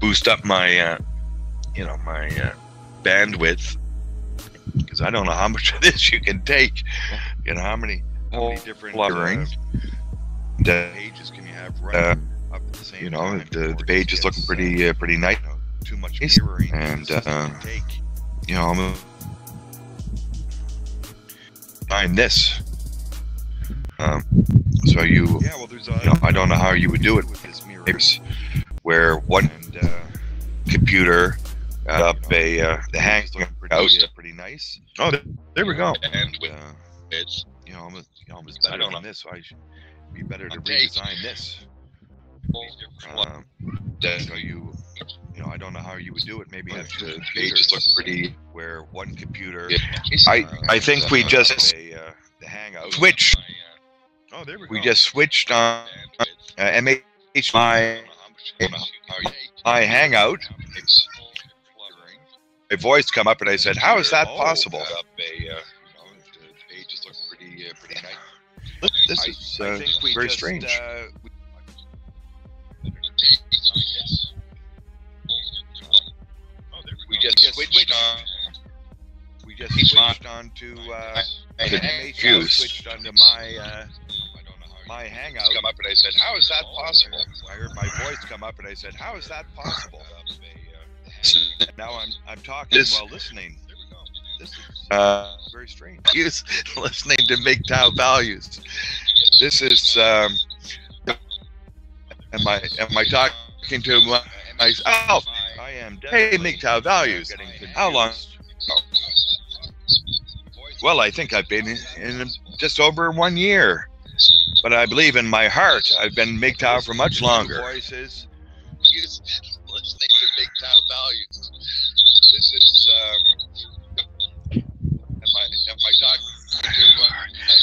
boost up my, you know, my bandwidth, because I don't know how much of this you can take. You know, how many different pages can you have running up at the same you know, time? The page is looking pretty nice. Too much mirroring, and you know, I'm find this. So you know, I don't know how you would do it with this mirrors, where one computer up the Hangout pretty nice. Oh, there we go. And with it's almost better than this, so I should be better to redesign this. So you know, I don't know how you would do it. Maybe have the pages look pretty, where one computer. I think we just the Hangout switch. Oh, there we go. We just switched on my Hangout. A voice come up and I said, "How is that possible?" This is very strange. We just switched on. We just switched on to switched onto my Hangout. Come up and I said, "How is that possible?" I heard my voice come up and I said, "How is that possible?" Now I'm talking while listening. This is very strange. Use listening to MGTOW values. This is am I talking to myself? I am. Hey, MGTOW values. How long? Well, I think I've been in just over 1 year, but I believe in my heart I've been MGTOW for much longer. Voices. Use listening to MGTOW values. This is. Am I talking to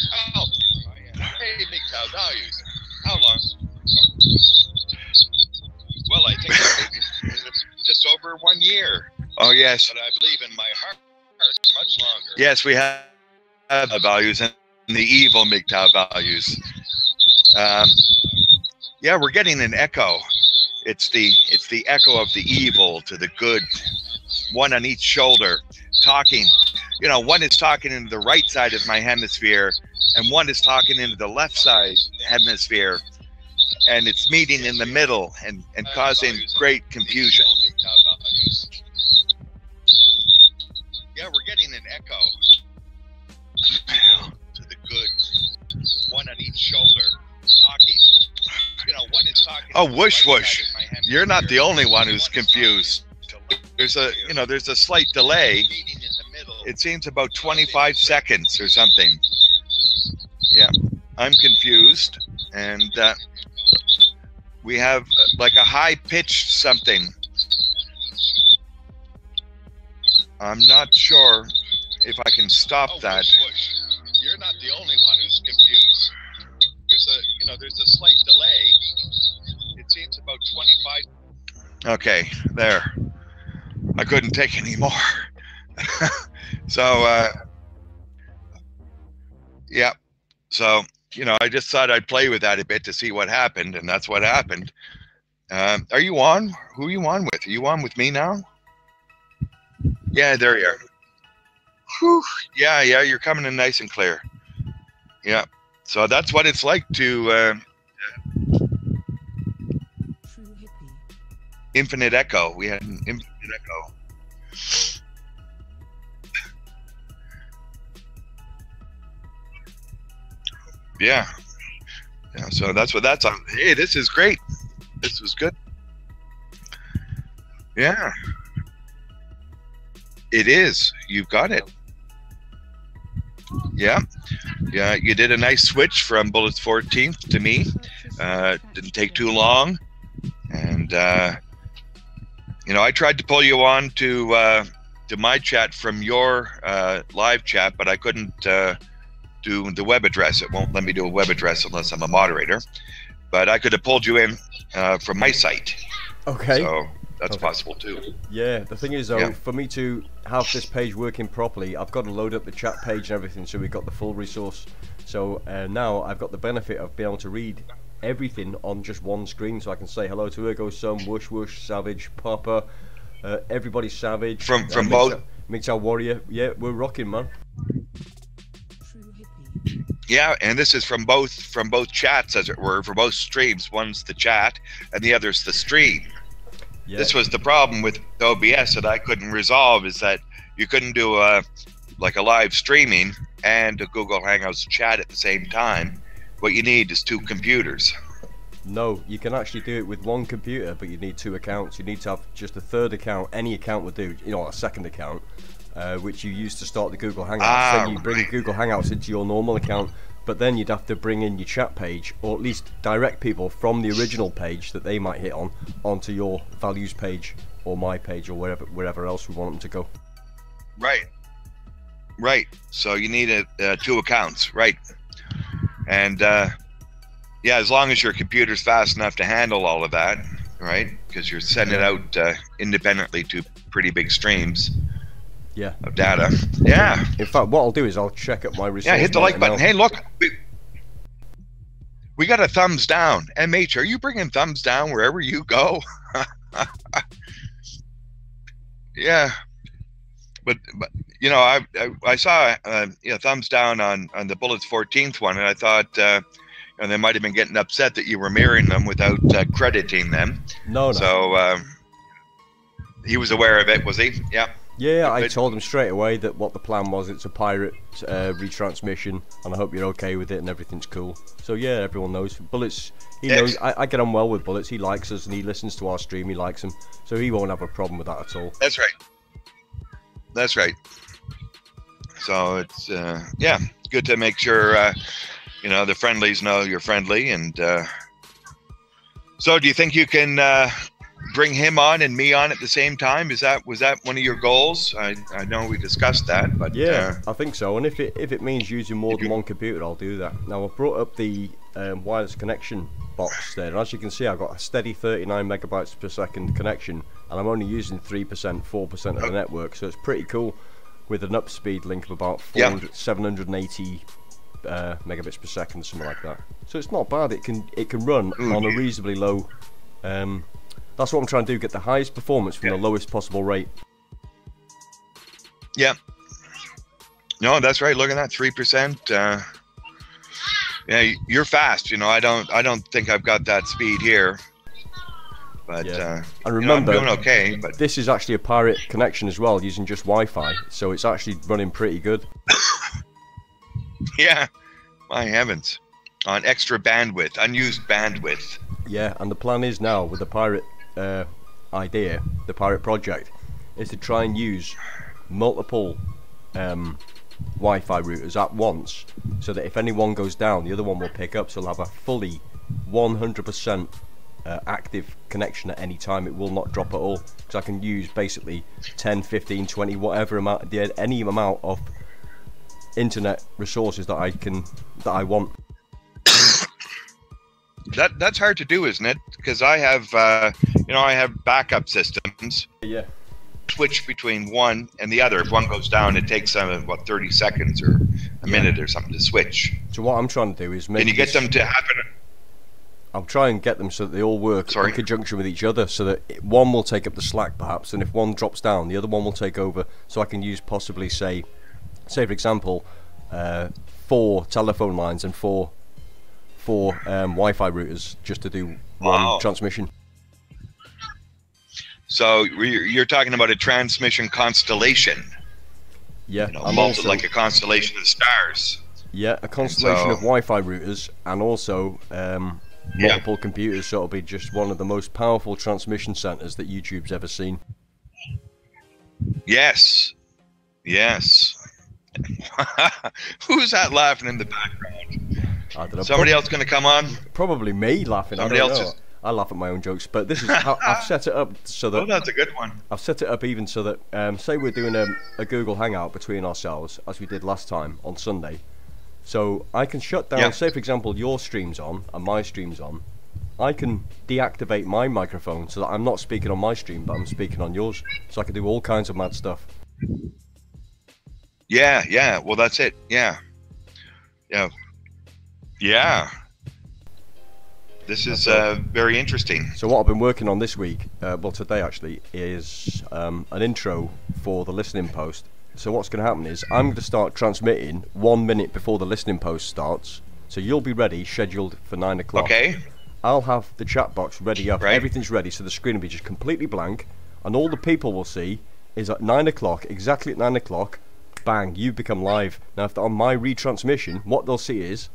myself? Hey, MGTOW values. How long? Well, I think I've been in just over 1 year. Oh yes. But I believe in my heart much longer. Yes, we have the values and the evil MGTOW values. Yeah, we're getting an echo. It's the echo of the evil to the good. One on each shoulder, talking. You know, one is talking into the right side of my hemisphere, and one is talking into the left side hemisphere, and it's meeting in the middle and causing great confusion. Yeah, we're getting an echo to the good. One on each shoulder, talking. You know, one is talking. Oh, whoosh whoosh! You're not the only one who's confused. There's a slight delay. It seems about 25 seconds or something. Yeah, I'm confused, and we have like a high-pitched something. I'm not sure if I can stop that. You're not the only one who's confused. There's a slight delay. It seems about 25. Okay, there. I couldn't take any more. So, yeah. So, I just thought I'd play with that a bit to see what happened, and that's what happened. Are you on? Who are you on with? Are you on with me now? Yeah, there you are. Whew. Yeah, you're coming in nice and clear. Yeah. So that's what it's like to infinite echo. We had an infinite echo. Yeah. So that's what that's on. Hey, this is great. This was good. Yeah. It is. You've got it. Yeah. Yeah, you did a nice switch from Bullets 14th to me. Didn't take too long. And I tried to pull you on to my chat from your live chat, but I couldn't do the web address. It won't let me do a web address unless I'm a moderator. But I could have pulled you in from my site. Okay. So that's possible too. Yeah, the thing is though, for me to have this page working properly, I've got to load up the chat page and everything, so we've got the full resource. So now I've got the benefit of being able to read everything on just one screen, so I can say hello to Ergo Sun, Whoosh Whoosh, Savage, Papa, everybody's Savage. From both. MGTOW Warrior. Yeah, we're rocking, man. Yeah, and this is from both chats, as it were, for both streams. One's the chat, and the other's the stream. Yeah. This was the problem with OBS that I couldn't resolve, is that you couldn't do like a live streaming and a Google Hangouts chat at the same time. What you need is 2 computers. No, you can actually do it with 1 computer, but you need 2 accounts. You need to have just a 3rd account. Any account would do, you know, a 2nd account. Which you use to start the Google Hangouts. Then you bring Google Hangouts into your normal account, but then you'd have to bring in your chat page, or at least direct people from the original page that they might hit on onto your values page or my page or wherever else we want them to go. Right. So you need 2 accounts, right? And yeah, as long as your computer's fast enough to handle all of that, right? Because you're sending it out independently to pretty big streams. Yeah. Of data. Yeah. In fact, what I'll do is I'll check up my resource. Yeah, hit the like button. Hey, look, we got a thumbs down. MH, are you bringing thumbs down wherever you go? Yeah. But you know, I saw you know, thumbs down on the Bullets 14th one, and I thought and they might have been getting upset that you were mirroring them without crediting them. No. So he was aware of it, was he? Yeah. Yeah, I told him straight away that what the plan was. It's a pirate retransmission, and I hope you're okay with it and everything's cool. So yeah, everyone knows. Bullets, he knows. I get on well with Bullets. He likes us and he listens to our stream. He likes them, so he won't have a problem with that at all. That's right. That's right. So it's yeah, good to make sure you know, the friendlies know you're friendly. And so, do you think you can bring him on and me on at the same time? Was that one of your goals? I know we discussed that, but yeah, I think so. And if it means using more than 1 computer, I'll do that. Now I've brought up the wireless connection box there, and as you can see, I've got a steady 39 megabytes per second connection, and I'm only using 3%, 4% of the network, so it's pretty cool with an up speed link of about 780 megabits per second, something like that. So it's not bad. It can run on a reasonably low. That's what I'm trying to do, get the highest performance from the lowest possible rate. Yeah. No, that's right. Look at that, 3%. Yeah, you're fast. You know, I don't think I've got that speed here. But and remember, you know, I'm doing okay. But this is actually a pirate connection as well, using just Wi-Fi, so it's actually running pretty good. Yeah, my heavens, on extra bandwidth, unused bandwidth. Yeah, and the plan is now with the pirate idea, the pirate project, is to try and use multiple Wi-Fi routers at once, so that if any one goes down, the other one will pick up. So we'll have a fully 100% active connection at any time. It will not drop at all, because I can use basically 10, 15, 20, whatever amount, any amount of internet resources that I want. That's hard to do, isn't it? Because I have you know, I have backup systems. Yeah. Switch between one and the other. If one goes down, it takes what, 30 seconds or a minute or something to switch. So what I'm trying to do is make. Can you get them to happen? I'll try and get them so that they all work in conjunction with each other, so that one will take up the slack perhaps, and if one drops down, the other one will take over. So I can use possibly say for example, 4 telephone lines and 4 Wi-Fi routers just to do one transmission. So you're talking about a transmission constellation. Yeah, you know, like a constellation of stars. Yeah, a constellation of Wi-Fi routers, and also multiple computers, so it'll be just one of the most powerful transmission centers that YouTube's ever seen. Yes. Who's that laughing in the background? I don't know. Somebody else going to come on? Probably me laughing. Somebody else is... I laugh at my own jokes, but this is how I've set it up so that. Oh, that's a good one. I've set it up even so that, say we're doing a Google Hangout between ourselves, as we did last time on Sunday. So I can shut down, say for example, your stream's on and my stream's on. I can deactivate my microphone so that I'm not speaking on my stream, but I'm speaking on yours. So I can do all kinds of mad stuff. Yeah. Well, that's it. Yeah. This is very interesting. So what I've been working on this week, well today actually, is an intro for the listening post. So what's going to happen is I'm going to start transmitting 1 minute before the listening post starts. So you'll be ready, scheduled for 9 o'clock. Okay. I'll have the chat box ready up. Right. Everything's ready, so the screen will be just completely blank, and all the people will see is at 9 o'clock, exactly at 9 o'clock, bang, you've become live. Now, if on my retransmission, what they'll see is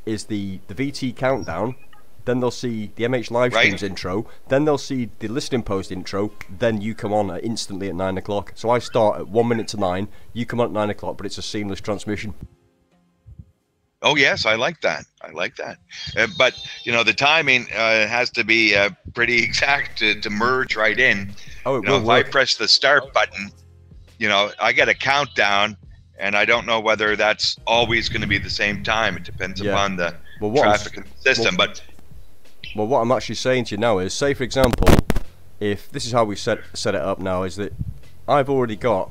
the VT countdown, then they'll see the MH Livestreams intro, then they'll see the listening post intro, then you come on instantly at 9 o'clock. So I start at 1 minute to 9, you come on at 9 o'clock, but it's a seamless transmission. Oh yes, I like that. I like that. But you know, the timing has to be pretty exact to merge right in. Oh, it you know, will work. if I press the start button, you know, I get a countdown, and I don't know whether that's always going to be the same time. It depends upon the traffic in the system. Well, what I'm actually saying to you now is, say for example, if this is how we set it up now, is that I've already got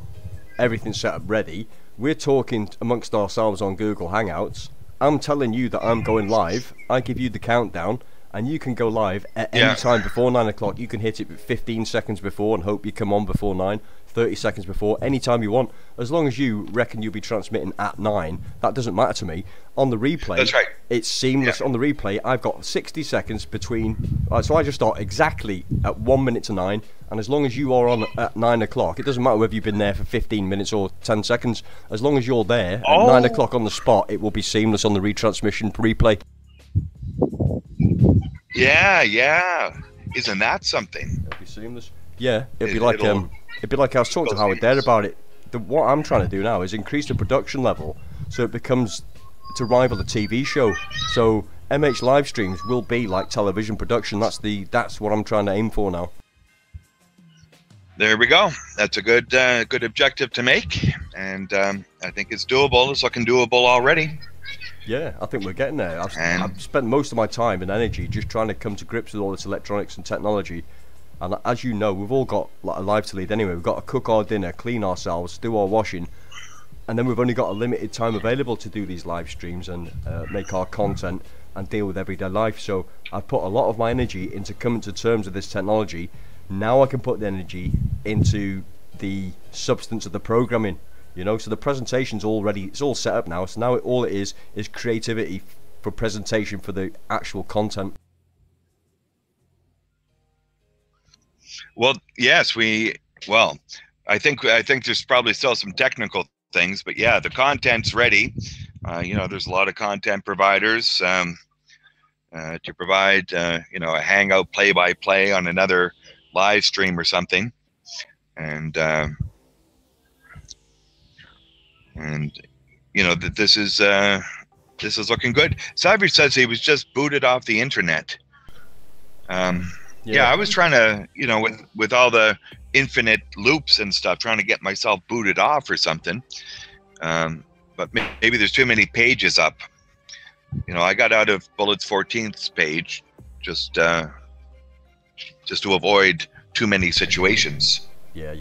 everything set up ready. We're talking amongst ourselves on Google Hangouts. I'm telling you that I'm going live. I give you the countdown, and you can go live at any time before 9 o'clock. You can hit it 15 seconds before and hope you come on before 9, 30 seconds before, anytime you want. As long as you reckon you'll be transmitting at 9, that doesn't matter to me. On the replay, that's right. It's seamless. On the replay, I've got 60 seconds between. So I just start exactly at 1 minute to 9, and as long as you are on at 9 o'clock, it doesn't matter whether you've been there for 15 minutes or 10 seconds. As long as you're there at 9 o'clock on the spot, it will be seamless on the retransmission replay. Yeah. Isn't that something? It'll be seamless. Yeah, it'd be like I was talking to Howard there about it. What I'm trying to do now is increase the production level so it becomes to rival a TV show. So MH Livestreams will be like television production. That's what I'm trying to aim for now. There we go. That's a good objective to make, and I think it's doable. It's looking doable already. Yeah, I think we're getting there. I've spent most of my time and energy just trying to come to grips with all this electronics and technology. And as you know, we've all got like a life to lead anyway. We've got to cook our dinner, clean ourselves, do our washing, and then we've only got a limited time available to do these live streams and make our content and deal with everyday life. So I've put a lot of my energy into coming to terms with this technology. Now I can put the energy into the substance of the programming. You know, so the presentation's already, it's all set up now. So now all it is creativity for presentation for the actual content. Well, yes, I think there's probably still some technical things, but yeah, the content's ready. You know, there's a lot of content providers to provide, you know, a Hangout play-by-play on another live stream or something, and you know that this is looking good. Cyber says he was just booted off the internet. Yeah, I was trying to, you know, with all the infinite loops and stuff, trying to get myself booted off or something. But maybe there's too many pages up. You know, I got out of Bullets 14th's page just to avoid too many situations. Yeah.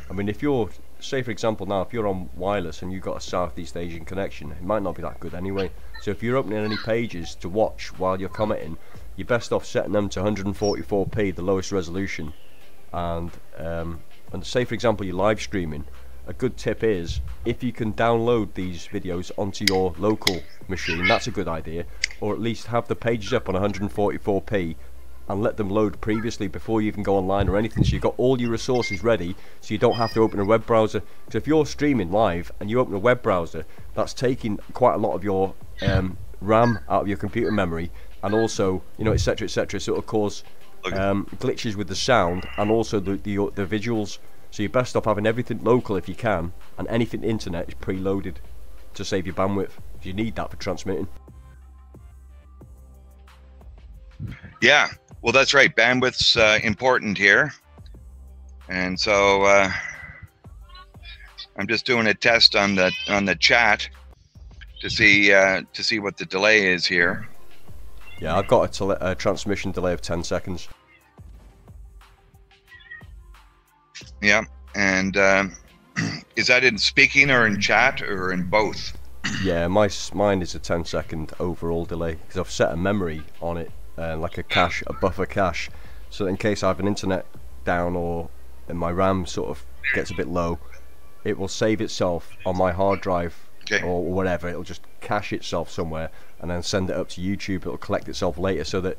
I mean, if you're, say for example now, if you're on wireless and you've got a Southeast Asian connection, it might not be that good anyway. So if you're opening any pages to watch while you're commenting, you're best off setting them to 144p, the lowest resolution. And say for example you're live streaming, a good tip is if you can download these videos onto your local machine, that's a good idea, or at least have the pages up on 144p and let them load previously before you even go online or anything, so you've got all your resources ready, so you don't have to open a web browser. Because if you're streaming live and you open a web browser, that's taking quite a lot of your RAM out of your computer memory, and also, you know, etc, etc, so it'll cause glitches with the sound and also the visuals. So you're best off having everything local if you can, and anything internet is preloaded to save your bandwidth, if you need that for transmitting. Yeah, well, that's right. Bandwidth's important here, and so I'm just doing a test on the chat to see what the delay is here. Yeah, I've got a transmission delay of 10 seconds. Yeah, and is that in speaking or in chat or in both? Yeah, mine is a 10-second overall delay because I've set a memory on it like a cache, a buffer cache, so that in case I have an internet down or and my RAM sort of gets a bit low, it will save itself on my hard drive or whatever. It'll just cache itself somewhere and then send it up to YouTube. It'll collect itself later, so that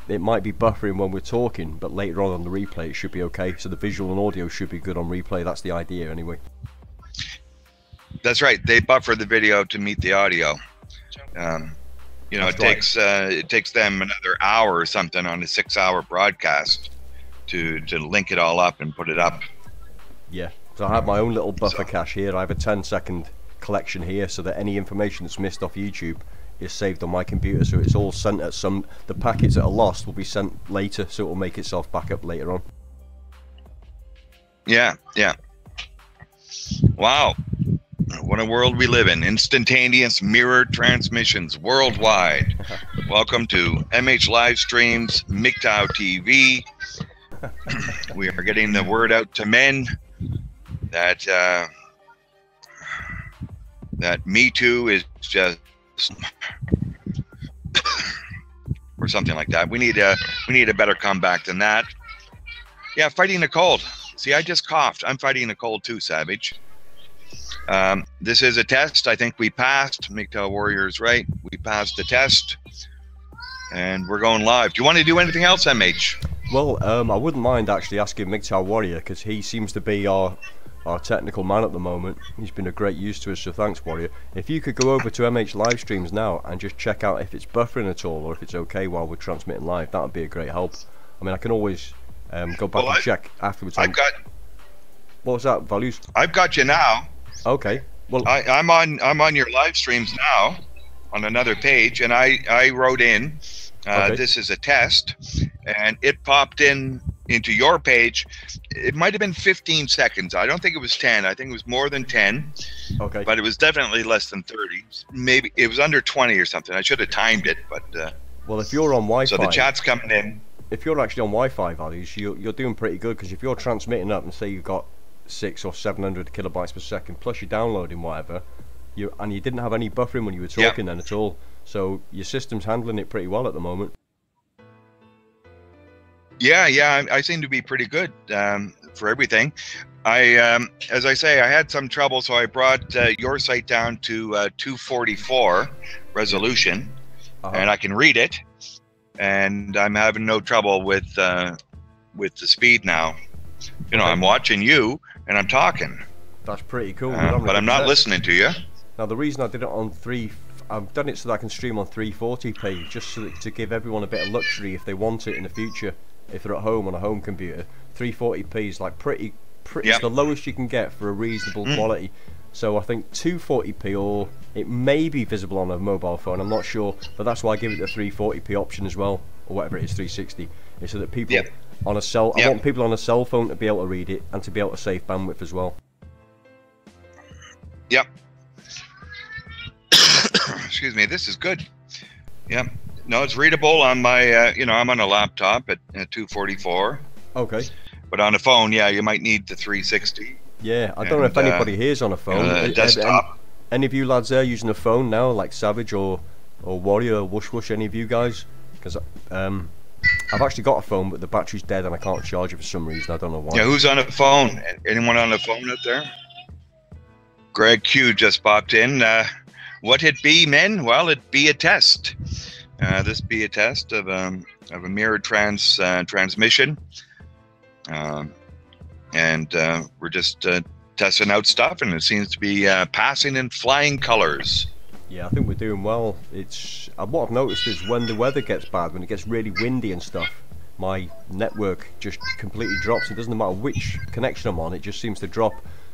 it might be buffering when we're talking, but later on the replay it should be okay. So the visual and audio should be good on replay. That's the idea anyway. That's right. They buffer the video to meet the audio. You know, it takes them another hour or something on a 6-hour broadcast to link it all up and put it up. Yeah. So I have my own little buffer cache here. I have a 10-second collection here, so that any information that's missed off YouTube is saved on my computer. So it's all sent at the packets that are lost will be sent later, so it will make itself back up later on. Yeah. Wow. What a world we live in. Instantaneous mirror transmissions worldwide. Welcome to MH Livestreams, MGTOW TV. We are getting the word out to men that that Me Too is just or something like that. We need a better comeback than that. Yeah, fighting a cold. See, I just coughed. I'm fighting a cold too, Savage. This is a test. I think we passed. MGTOW Warriors, right? We passed the test, and we're going live. Do you want to do anything else, MH? Well, I wouldn't mind actually asking MGTOW Warrior, because he seems to be our technical man at the moment. He's been a great use to us, so thanks, Warrior. If you could go over to MH Livestreams now and just check out if it's buffering at all or if it's okay while we're transmitting live, that would be a great help. I mean, I can always go back and check afterwards. What was that, Values? I've got you now. Okay. Well, I'm on your live streams now on another page, and I wrote in this is a test, and it popped into your page. It might have been 15 seconds. I don't think it was 10. I think it was more than 10. Okay. But it was definitely less than 30. Maybe it was under 20 or something. I should have timed it, but well, if you're on Wi-Fi, so the chat's coming in. If you're actually on Wi-Fi, Values, you're doing pretty good, because if you're transmitting up and say you've got 600 or 700 kilobytes per second, plus you're downloading whatever, you didn't have any buffering when you were talking then at all, so your system's handling it pretty well at the moment. Yeah, I seem to be pretty good for everything. As I say, I had some trouble, so I brought your site down to 244 resolution, and I can read it, and I'm having no trouble with the speed now. You know, I'm watching you and I'm talking. That's pretty cool. But I'm not listening to you. Now, the reason I did it on I've done it so that I can stream on 340p, just so that, to give everyone a bit of luxury if they want it in the future. If they're at home on a home computer, 340p is like pretty. It's the lowest you can get for a reasonable quality. So I think 240p, or it may be visible on a mobile phone. I'm not sure, but that's why I give it the 340p option as well, or whatever it is, 360. It's so that people on a cell. I want people on a cell phone to be able to read it and to be able to save bandwidth as well. Yep. Excuse me. This is good. Yep. No, it's readable on my. I'm on a laptop at 244. Okay. But on a phone, you might need the 360. Yeah, I don't know if anybody here's on a phone. Desktop. Any of you lads there using a phone now, like Savage or Warrior or Whoosh? Any of you guys? Because I've actually got a phone, but the battery's dead and I can't charge it for some reason. I don't know why. Yeah, who's on a phone? Anyone on a phone out there? Greg Q just popped in. What it be, men? Well, it be a test. This be a test of a mirror transmission, and we're just testing out stuff, and it seems to be passing in flying colors. Yeah, I think we're doing well. It's what I've noticed is when the weather gets bad, when it gets really windy and stuff, my network just completely drops. It doesn't matter which connection I'm on, it just seems to drop.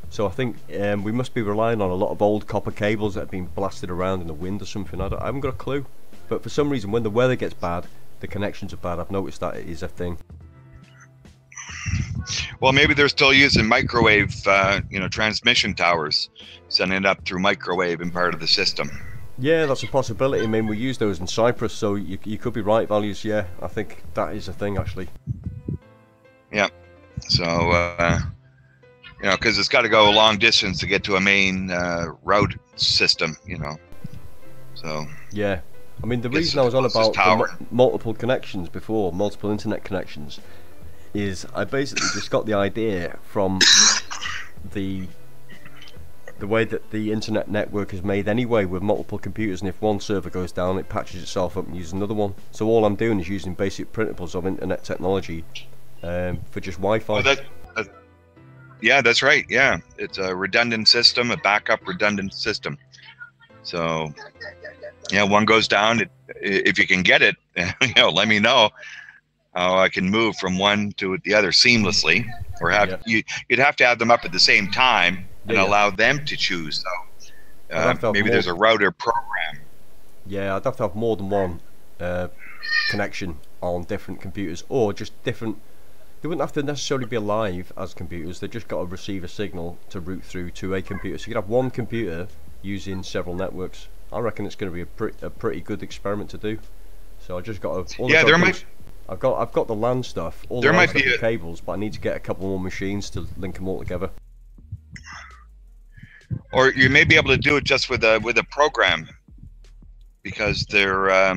So I think we must be relying on a lot of old copper cables that have been blasted around in the wind or something. I haven't got a clue. But for some reason, when the weather gets bad, the connections are bad. I've noticed that it is a thing. Well, maybe they're still using microwave, transmission towers, sending it up through microwave in part of the system. Yeah, that's a possibility. I mean, we use those in Cyprus, so you could be right, Values. Yeah, I think that is a thing, actually. Yeah. So, because it's got to go a long distance to get to a main route system, So. Yeah. I mean, the Gets reason to I was the on closest about the tower. multiple connections before, multiple internet connections, is I basically just got the idea from the way that the internet network is made anyway, with multiple computers, and if one server goes down, it patches itself up and uses another one. So all I'm doing is using basic principles of internet technology for just Wi-Fi. Yeah, that's right. Yeah, it's a redundant system, a backup redundant system. So, yeah, one goes down. If you can get it, let me know how I can move from one to the other seamlessly, or you'd have to have them up at the same time and allow them to choose. So maybe there's a router program. Yeah, I'd have to have more than one connection on different computers, or just different. They wouldn't have to necessarily be alive as computers. They just got to receive a signal to route through to a computer. So you could have one computer using several networks. I reckon it's going to be a pretty good experiment to do. So I just got to. I've got the LAN stuff. All the LAN stuff and cables, but I need to get a couple more machines to link them all together. Or you may be able to do it just with a program, because they're I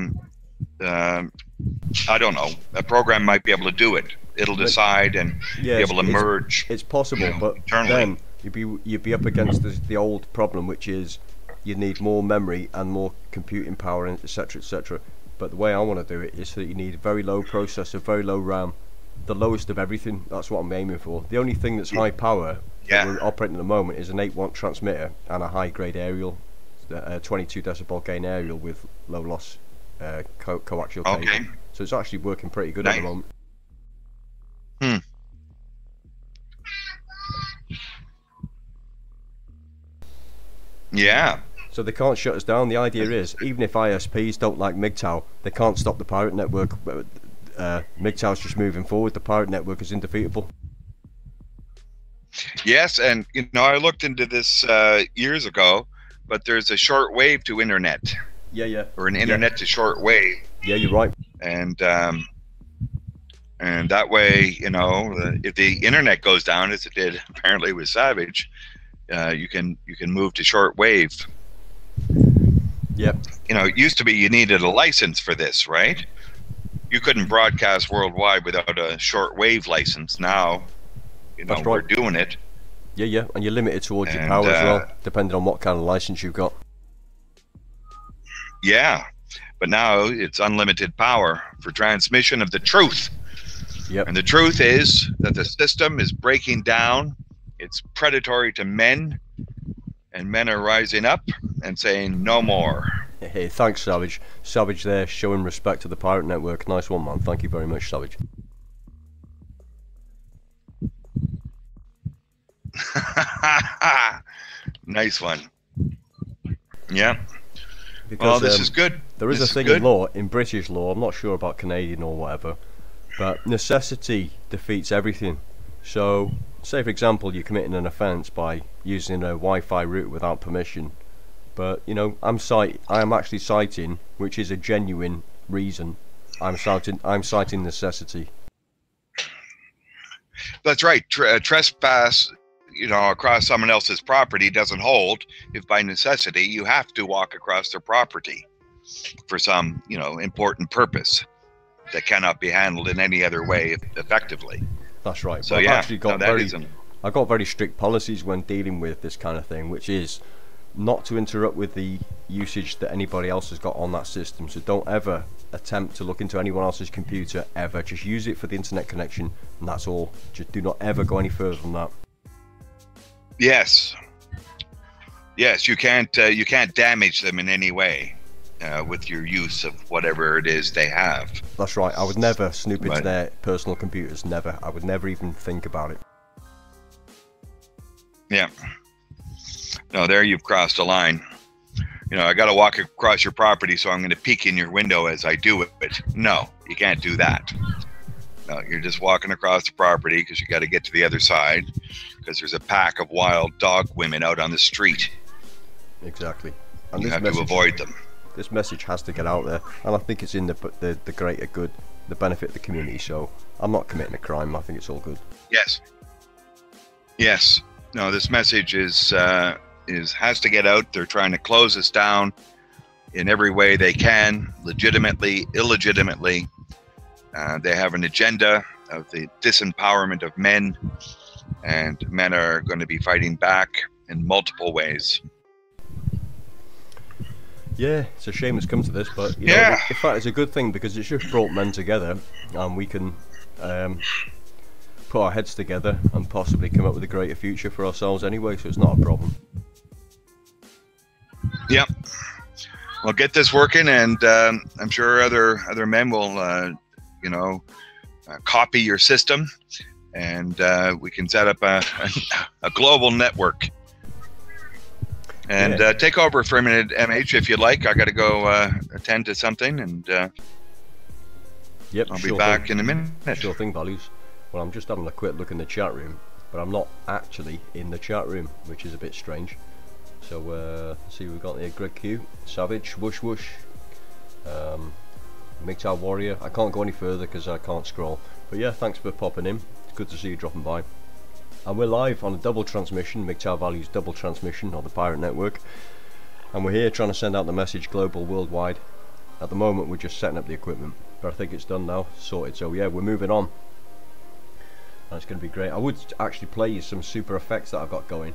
don't know. A program might be able to do it. It'll decide and be able to merge. It's possible, but then you'd be up against the old problem, which is you need more memory and more computing power, etc., etc. But the way I want to do it is that you need very low processor, very low RAM, the lowest of everything. That's what I'm aiming for. The only thing that's high power that we're operating at the moment is an 8-watt transmitter and a high-grade aerial, 22 decibel gain aerial with low loss coaxial cable. So it's actually working pretty good at the moment. Yeah. So they can't shut us down. The idea is, even if ISPs don't like MGTOW, they can't stop the pirate network. MGTOW's just moving forward. The pirate network is indefeatable. Yes, and I looked into this years ago, but there's a short wave to internet. Yeah. Or an internet to short wave. Yeah, you're right. And that way, if the internet goes down, as it did apparently with Savage, you can move to short wave. Yep. It used to be you needed a license for this, right? You couldn't broadcast worldwide without a short wave license. Now, we're doing it. Yeah, and you're limited towards your power as well, depending on what kind of license you've got. Yeah, but now it's unlimited power for transmission of the truth. Yep. And the truth is that the system is breaking down. It's predatory to men, and men are rising up and saying no more. Hey, thanks, Savage. Savage there, showing respect to the pirate network. Nice one, man. Thank you very much, Savage. Nice one. Yeah. Because, this is good. There is a thing in law, in British law, I'm not sure about Canadian or whatever, but necessity defeats everything. So, say for example you're committing an offence by using a Wi-Fi route without permission, but I am actually citing, which is a genuine reason, I'm citing necessity. That's right. Trespass, across someone else's property doesn't hold if by necessity you have to walk across their property for some, important purpose that cannot be handled in any other way effectively. That's right. So I've actually got I got very strict policies when dealing with this kind of thing, which is not to interrupt with the usage that anybody else has got on that system. So don't ever attempt to look into anyone else's computer ever. Just use it for the internet connection, and that's all. Just do not ever go any further than that. Yes, you can't damage them in any way with your use of whatever it is they have. That's right. I would never snoop into their personal computers. Never. I would never even think about it. Yeah. No, there you've crossed a line. I got to walk across your property, so I'm going to peek in your window as I do it. No, you can't do that. No, you're just walking across the property because you got to get to the other side, because there's a pack of wild dog women out on the street. Exactly. And you have to avoid them. This message has to get out there, and I think it's in the greater good, the benefit of the community. So I'm not committing a crime. I think it's all good. Yes. No, this message has to get out. They're trying to close us down. in every way they can, legitimately, illegitimately. They have an agenda of the disempowerment of men, and men are going to be fighting back in multiple ways. Yeah, it's a shame it's come to this, but you know, in fact, it's a good thing because it's just brought men together, and we can put our heads together and possibly come up with a greater future for ourselves anyway. So it's not a problem. Yep. Well, get this working, and I'm sure other men will, you know, copy your system, and we can set up a global network. And take over for a minute, MH, if you'd like. I got to go attend to something, and yep, I'll be back in a minute. Sure thing, Values. Well, I'm just having a quick look in the chat room, but I'm not actually in the chat room, which is a bit strange. So, let's see, we've got the Greg Q, Savage, Whoosh Whoosh, MGTOW Warrior. I can't go any further because I can't scroll. But yeah, thanks for popping in. It's good to see you dropping by. And we're live on a double transmission, MGTOW Values double transmission on the Pirate Network. And we're here trying to send out the message global, worldwide. At the moment we're just setting up the equipment, but I think it's done now, sorted. So yeah, we're moving on. And it's going to be great. I would actually play you some super effects that I've got going,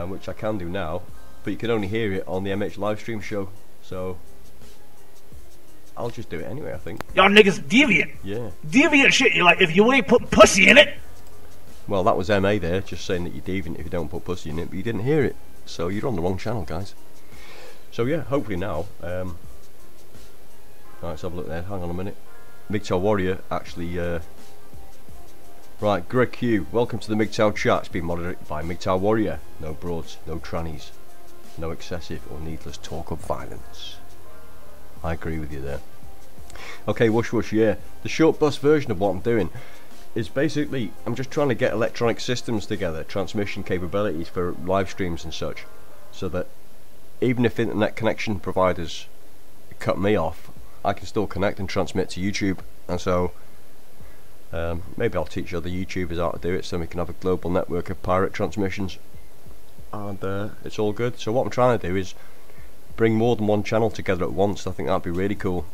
which I can do now, but you can only hear it on the MH Livestream show. So I'll just do it anyway, I think. Y'all niggas deviant. Yeah. Deviant shit. You're like, if you ain't put pussy in it. Well, that was MA there, just saying that you're deviant if you don't put pussy in it, but you didn't hear it, so you're on the wrong channel, guys. So yeah, hopefully now. Right, let's have a look there. Hang on a minute. MGTOW Warrior actually. Right, Greg Q, welcome to the MGTOW chat. It's been moderated by MGTOW Warrior. No broads, no trannies, no excessive or needless talk of violence. I agree with you there. Okay, Whoosh Whoosh, yeah. The short bus version of what I'm doing is basically, I'm just trying to get electronic systems together, transmission capabilities for live streams and such, so that even if internet connection providers cut me off, I can still connect and transmit to YouTube. And so maybe I'll teach other YouTubers how to do it, so we can have a global network of pirate transmissions, and it's all good. So what I'm trying to do is bring more than one channel together at once. I think that'd be really cool.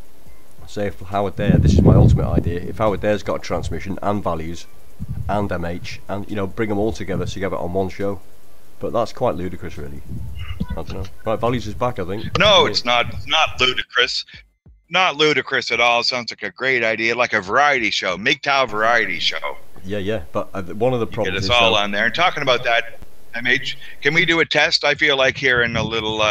Say if Howard Dare, this is my ultimate idea, if Howard Dare's got a transmission and Values and MH, and you know, bring them all together so you have it on one show. But that's quite ludicrous, really. I don't know. Right, Values is back, I think. No, it's not ludicrous. Not ludicrous at all. Sounds like a great idea, like a variety show, MGTOW variety show. Yeah, but one of the problems is is all on there. And talking about that, MH, can we do a test? I feel like hearing a little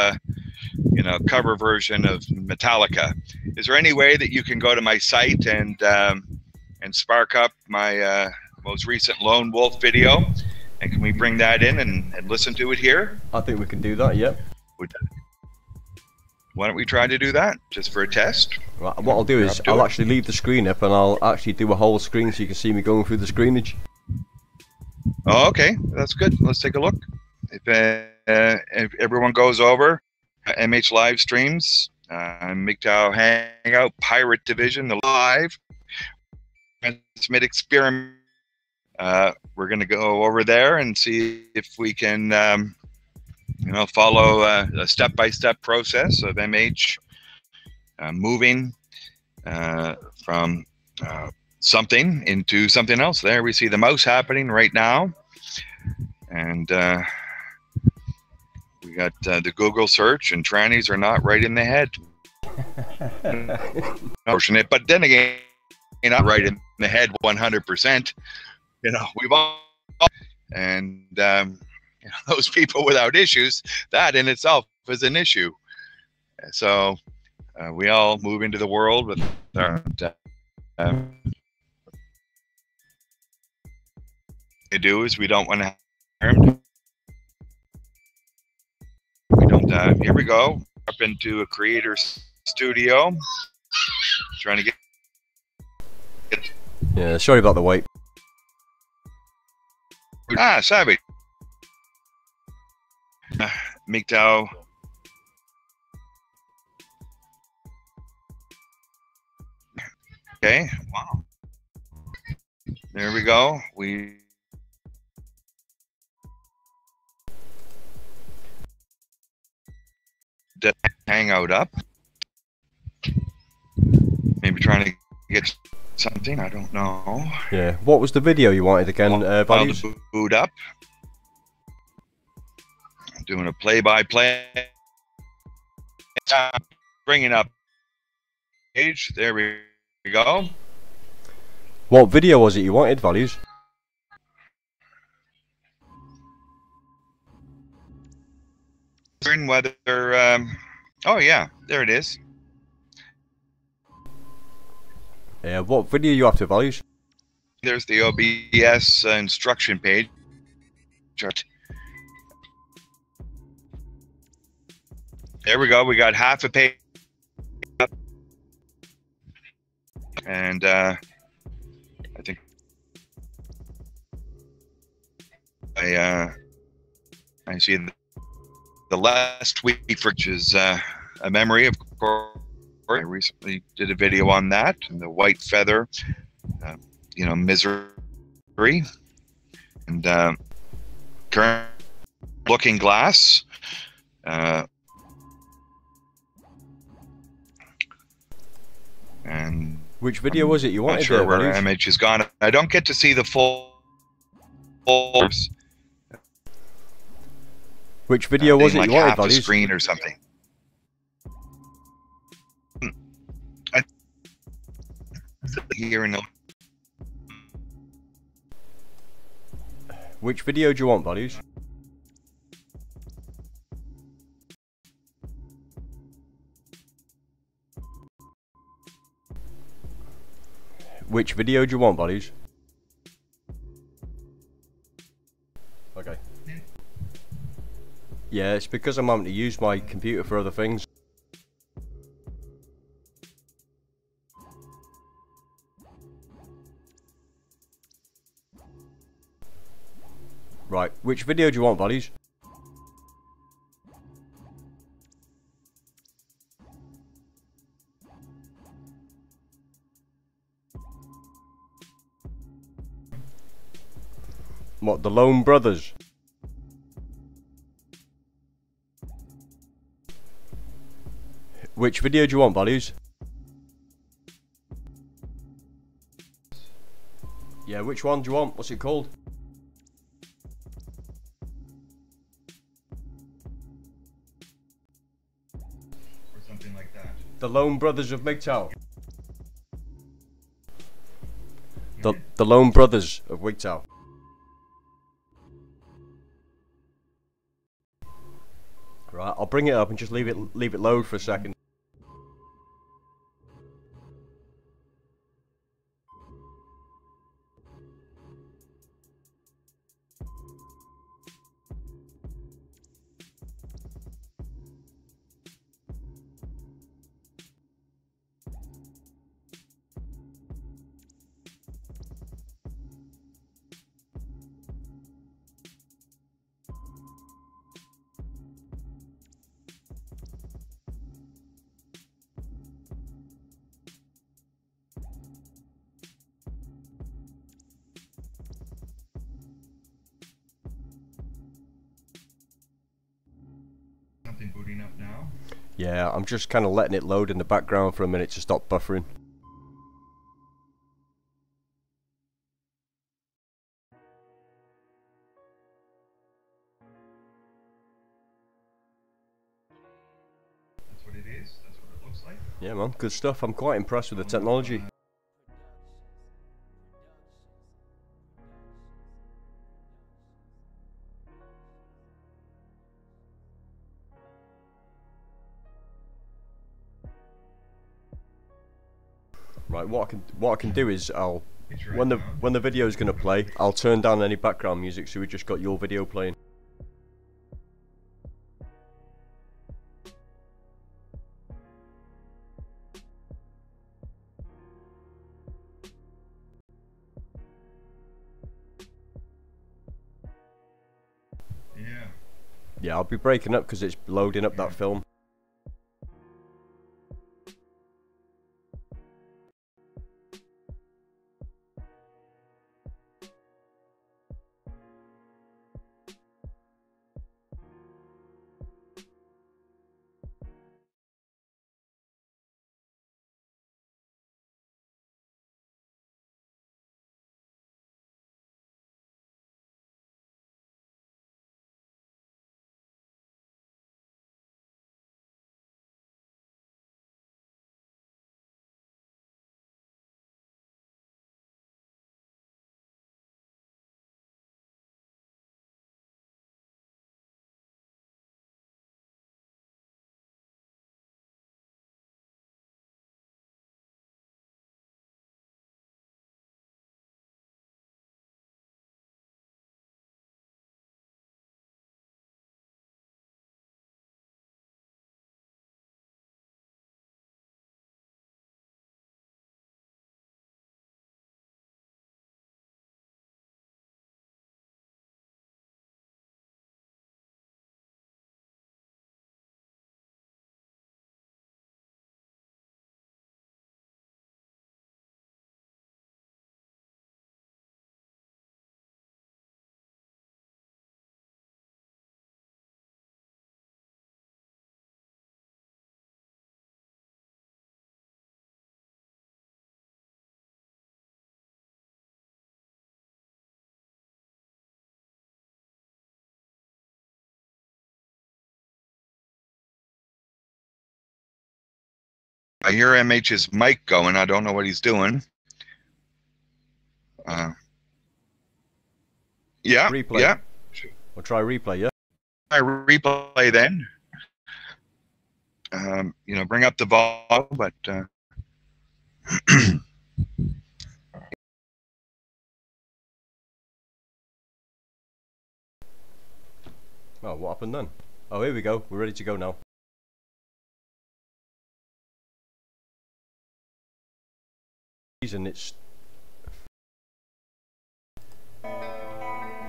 you know, cover version of Metallica. Is there any way that you can go to my site and spark up my most recent Lone Wolf video, and can we bring that in and listen to it here? I think we can do that. Yep. Why don't we try to do that just for a test? Right, what I'll do is I'll actually leave the screen up, and I'll actually do a whole screen so you can see me going through the screenage. Oh, okay, that's good. Let's take a look. If everyone goes over MH live streams, MGTOW Hangout, Pirate Division, the live transmit experiment. We're going to go over there and see if we can, you know, follow a step-by-step process of MH moving from something into something else. There we see the mouse happening right now, and we got the Google search, and trannies are not right in the head. Unfortunate, but then again, not right in the head 100%. You know, we've all, and you know, those people without issues, that in itself is an issue. So we all move into the world with our they do is we don't want to harm. We don't. Here we go, up into a creator studio, trying to get. Yeah, sorry about the wait. Ah, Savage. MGTOW. Okay, wow. There we go. We Hangout up. Maybe trying to get something. I don't know. Yeah. What was the video you wanted again, Values? To boot up. I'm doing a play-by-play. Bringing up page. There we go. What video was it you wanted, Values? Whether oh yeah, there it is. Yeah, what video you after, Values? There's the OBS instruction page. There we go. We got half a page up. And I think I see the last week, which is a memory, of course. I recently did a video on that, and the white feather, you know, misery, and current looking glass. And which video was it you wanted? Not sure where our image has gone. I don't get to see the full. Which video was it like you wanted, half the Values? Screen or something. Here in the. Which video do you want, Values? Which video do you want, Values? Okay. Yeah, it's because I'm having to use my computer for other things. Right, which video do you want, Values? What, the Lone Brothers? Which video do you want, Values? Yeah, which one do you want? What's it called? Or something like that. The Lone Brothers of MGTOW. The Lone Brothers of MGTOW. Right, I'll bring it up and just leave it load for a second. Something booting up now. Yeah, I'm just kind of letting it load in the background for a minute to stop buffering. That's what it is. That's what it looks like. Yeah, man, good stuff. I'm quite impressed with the technology. Right, what I can do is when the video is gonna play, I'll turn down any background music so we just got your video playing. Yeah. Yeah, I'll be breaking up because it's loading up that film. I hear MH's mic going. I don't know what he's doing. Yeah, Replay. yeah. We'll try replay, yeah? I replay then. You know, bring up the volume, but Oh, what happened then? Oh, here we go. We're ready to go now. Reason it's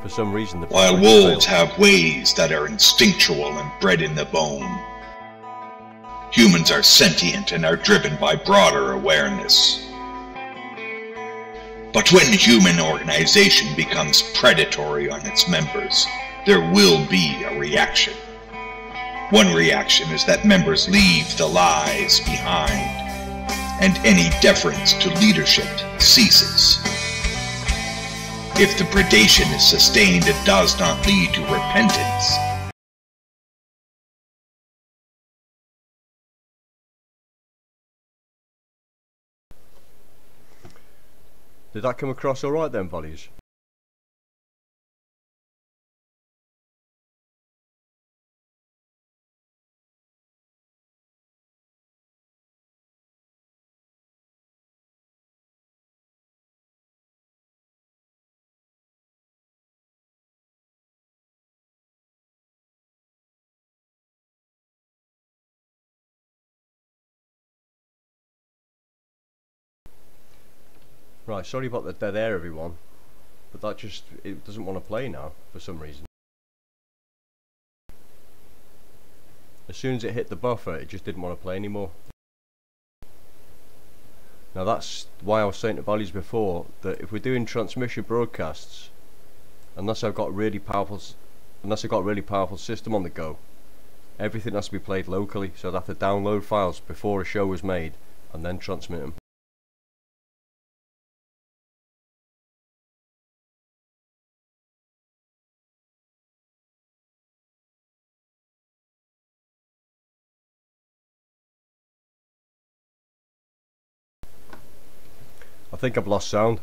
for some reason the While wolves have ways that are instinctual and bred in the bone, humans are sentient and are driven by broader awareness. But when human organization becomes predatory on its members, there will be a reaction. One reaction is that members leave the lies behind, and any deference to leadership ceases. If the predation is sustained, it does not lead to repentance. Did that come across alright then, buddies? Right, sorry about the dead air everyone, but that just, it doesn't want to play now for some reason. As soon as it hit the buffer, it just didn't want to play anymore. Now that's why I was saying to Valleys before, that if we're doing transmission broadcasts, unless I've got a really powerful system on the go, everything has to be played locally, so I'd have to download files before a show was made, and then transmit them. I think I've lost sound.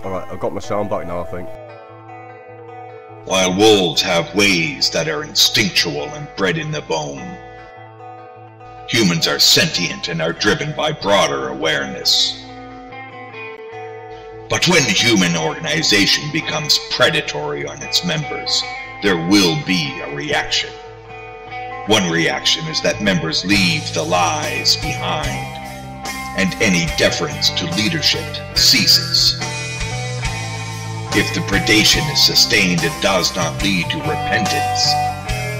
Alright, I've got my sound back now, I think. While wolves have ways that are instinctual and bred in the bone, humans are sentient and are driven by broader awareness. But when human organization becomes predatory on its members, there will be a reaction. One reaction is that members leave the lies behind, and any deference to leadership ceases. If the predation is sustained, it does not lead to repentance.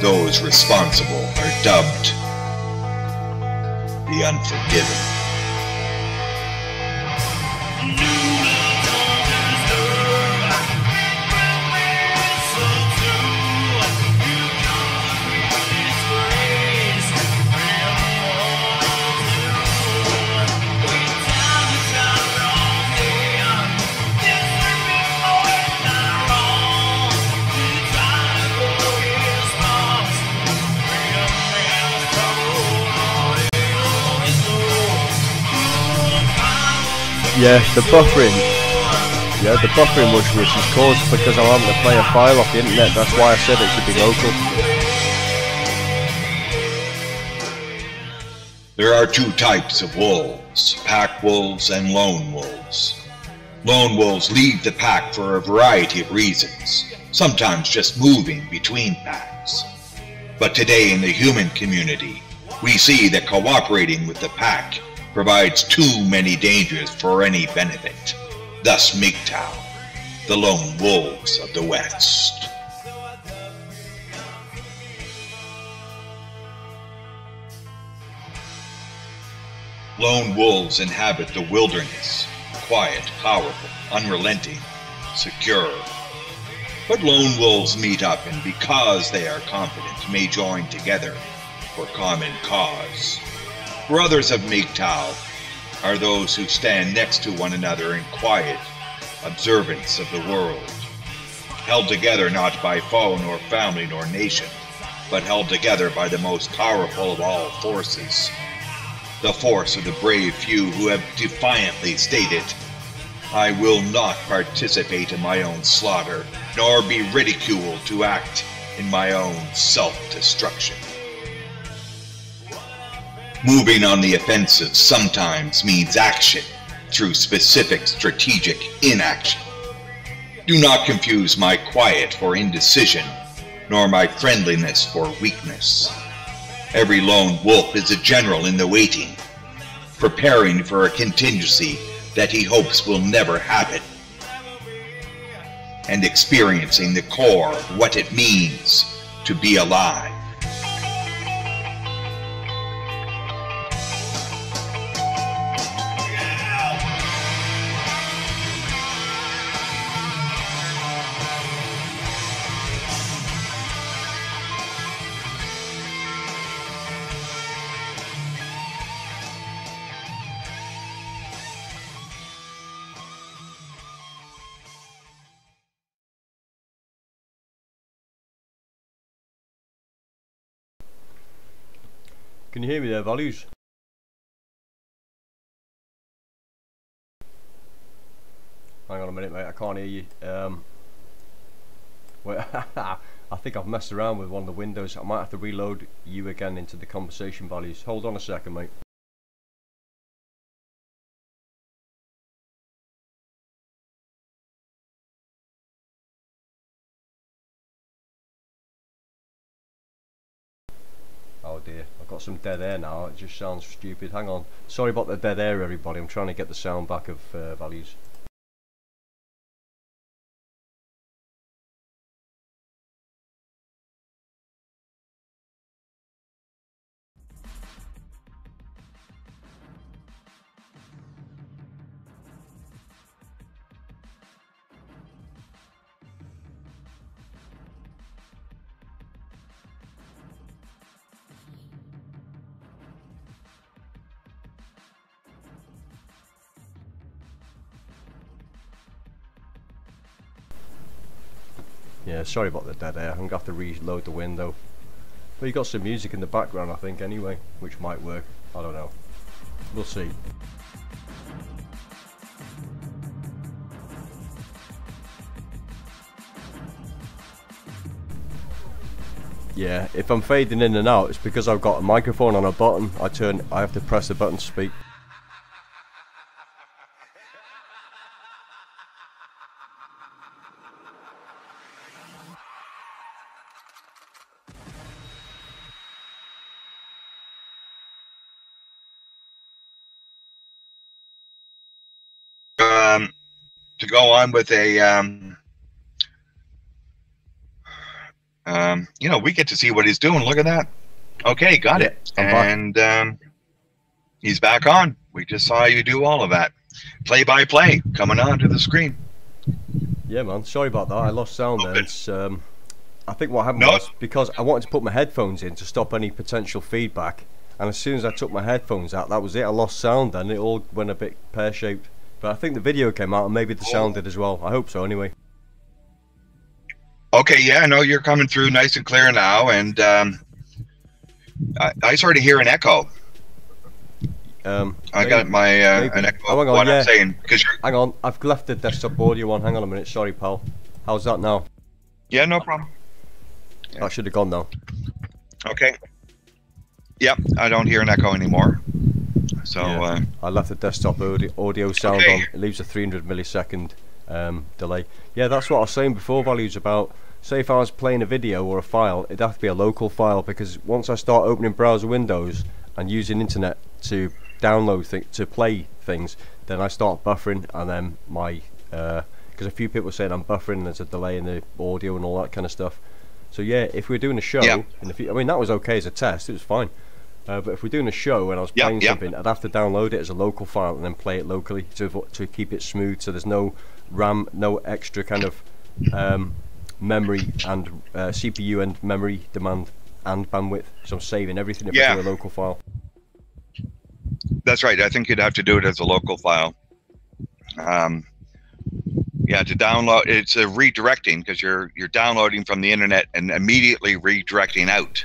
Those responsible are dubbed the unforgiven. Yeah, the buffering which is caused because I'm having to play a file off the internet. That's why I said it should be local. There are two types of wolves, pack wolves and lone wolves. Lone wolves leave the pack for a variety of reasons, sometimes just moving between packs. But today in the human community, we see that cooperating with the pack provides too many dangers for any benefit. Thus MGTOW, the lone wolves of the West. Lone wolves inhabit the wilderness, quiet, powerful, unrelenting, secure. But lone wolves meet up, and because they are confident, may join together for common cause. Brothers of MGTOW are those who stand next to one another in quiet observance of the world, held together not by foe nor family nor nation, but held together by the most powerful of all forces, the force of the brave few who have defiantly stated, "I will not participate in my own slaughter, nor be ridiculed to act in my own self-destruction." Moving on the offensive sometimes means action through specific strategic inaction. Do not confuse my quiet for indecision, nor my friendliness for weakness. Every lone wolf is a general in the waiting, preparing for a contingency that he hopes will never happen, and experiencing the core of what it means to be alive. Can you hear me there, Values? Hang on a minute, mate, I can't hear you. Wait, I think I've messed around with one of the windows. I might have to reload you again into the conversation, Values. Hold on a second, mate. Oh dear, I've got some dead air now, it just sounds stupid. Hang on, sorry about the dead air everybody, I'm trying to get the sound back of Values. Yeah, sorry about the dead air, I'm going to have to reload the window. But you got some music in the background I think anyway, which might work, I don't know. We'll see. Yeah, if I'm fading in and out, it's because I've got a microphone on a button. I have to press the button to speak. To go on with a you know, we get to see what he's doing. Look at that. Okay, got it. And he's back on. We just saw you do all of that. Play by play coming onto the screen. Yeah, man. Sorry about that. I lost sound there. It's, I think what happened was because I wanted to put my headphones in to stop any potential feedback, and as soon as I took my headphones out, that was it. I lost sound, and it all went a bit pear-shaped. But I think the video came out, and maybe the sound did as well. I hope so, anyway. Okay, yeah, no, you're coming through nice and clear now, and I sort of hear an echo. I got my an echo of what I'm saying. Hang on, I've left the desktop audio on. Hang on a minute, sorry, pal. How's that now? Yeah, no problem. That should have gone now. Okay. Yep, I don't hear an echo anymore. So I left the desktop audio sound on. It leaves a 300 millisecond delay. Yeah, that's what I was saying before, Values, about, say if I was playing a video or a file, it'd have to be a local file, because once I start opening browser windows and using internet to download to play things, then I start buffering, and then my because a few people are saying I'm buffering and there's a delay in the audio and all that kind of stuff. So yeah, if we're doing a show, I mean that was okay as a test, it was fine. But if we're doing a show and I was playing something, I'd have to download it as a local file and then play it locally to keep it smooth, so there's no RAM, no extra kind of memory and CPU and memory demand and bandwidth. So I'm saving everything if Yeah. I do a local file. That's right. I think you'd have to do it as a local file. Yeah, to download, it's a redirecting because you're downloading from the internet and immediately redirecting out.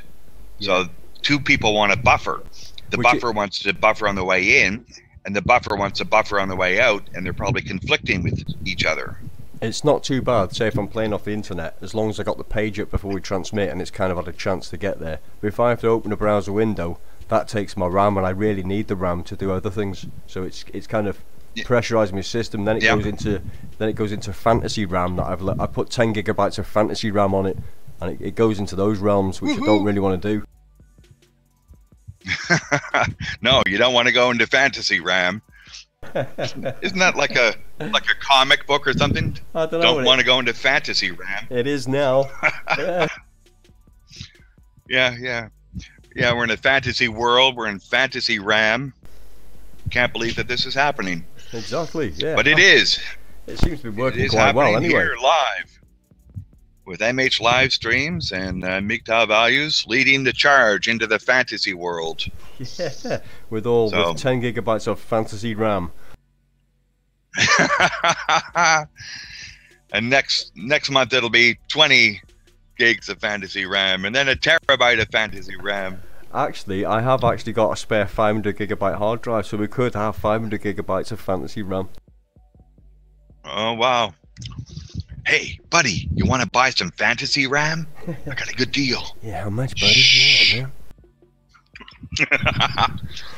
Yeah. So two people want to buffer. The buffer wants to buffer on the way in, and the buffer wants to buffer on the way out, and they're probably conflicting with each other. It's not too bad, say if I'm playing off the internet, as long as I got the page up before we transmit and it's kind of had a chance to get there. But if I have to open a browser window, that takes my RAM, and I really need the RAM to do other things. So it's kind of pressurising my system. Then it goes into fantasy RAM that I put 10 gigabytes of fantasy RAM on it, and it goes into those realms which I don't really want to do. No, you don't want to go into fantasy RAM. Isn't that like a comic book or something? I don't know. Don't want to go into fantasy RAM. It is now. Yeah. We're in a fantasy world. We're in fantasy RAM. Can't believe that this is happening. Exactly. Yeah. But it is. It seems to be working It is quite well happening anyway. here live with MH Livestreams and MGTOW Values leading the charge into the fantasy world. Yeah. With 10 gigabytes of fantasy RAM. And next month it'll be 20 gigs of fantasy RAM, and then a terabyte of fantasy RAM. Actually, I have actually got a spare 500 gigabyte hard drive, so we could have 500 gigabytes of fantasy RAM. Oh wow! Hey, buddy, you want to buy some fantasy RAM? I got a good deal. Yeah, how much, buddy? Yeah, man.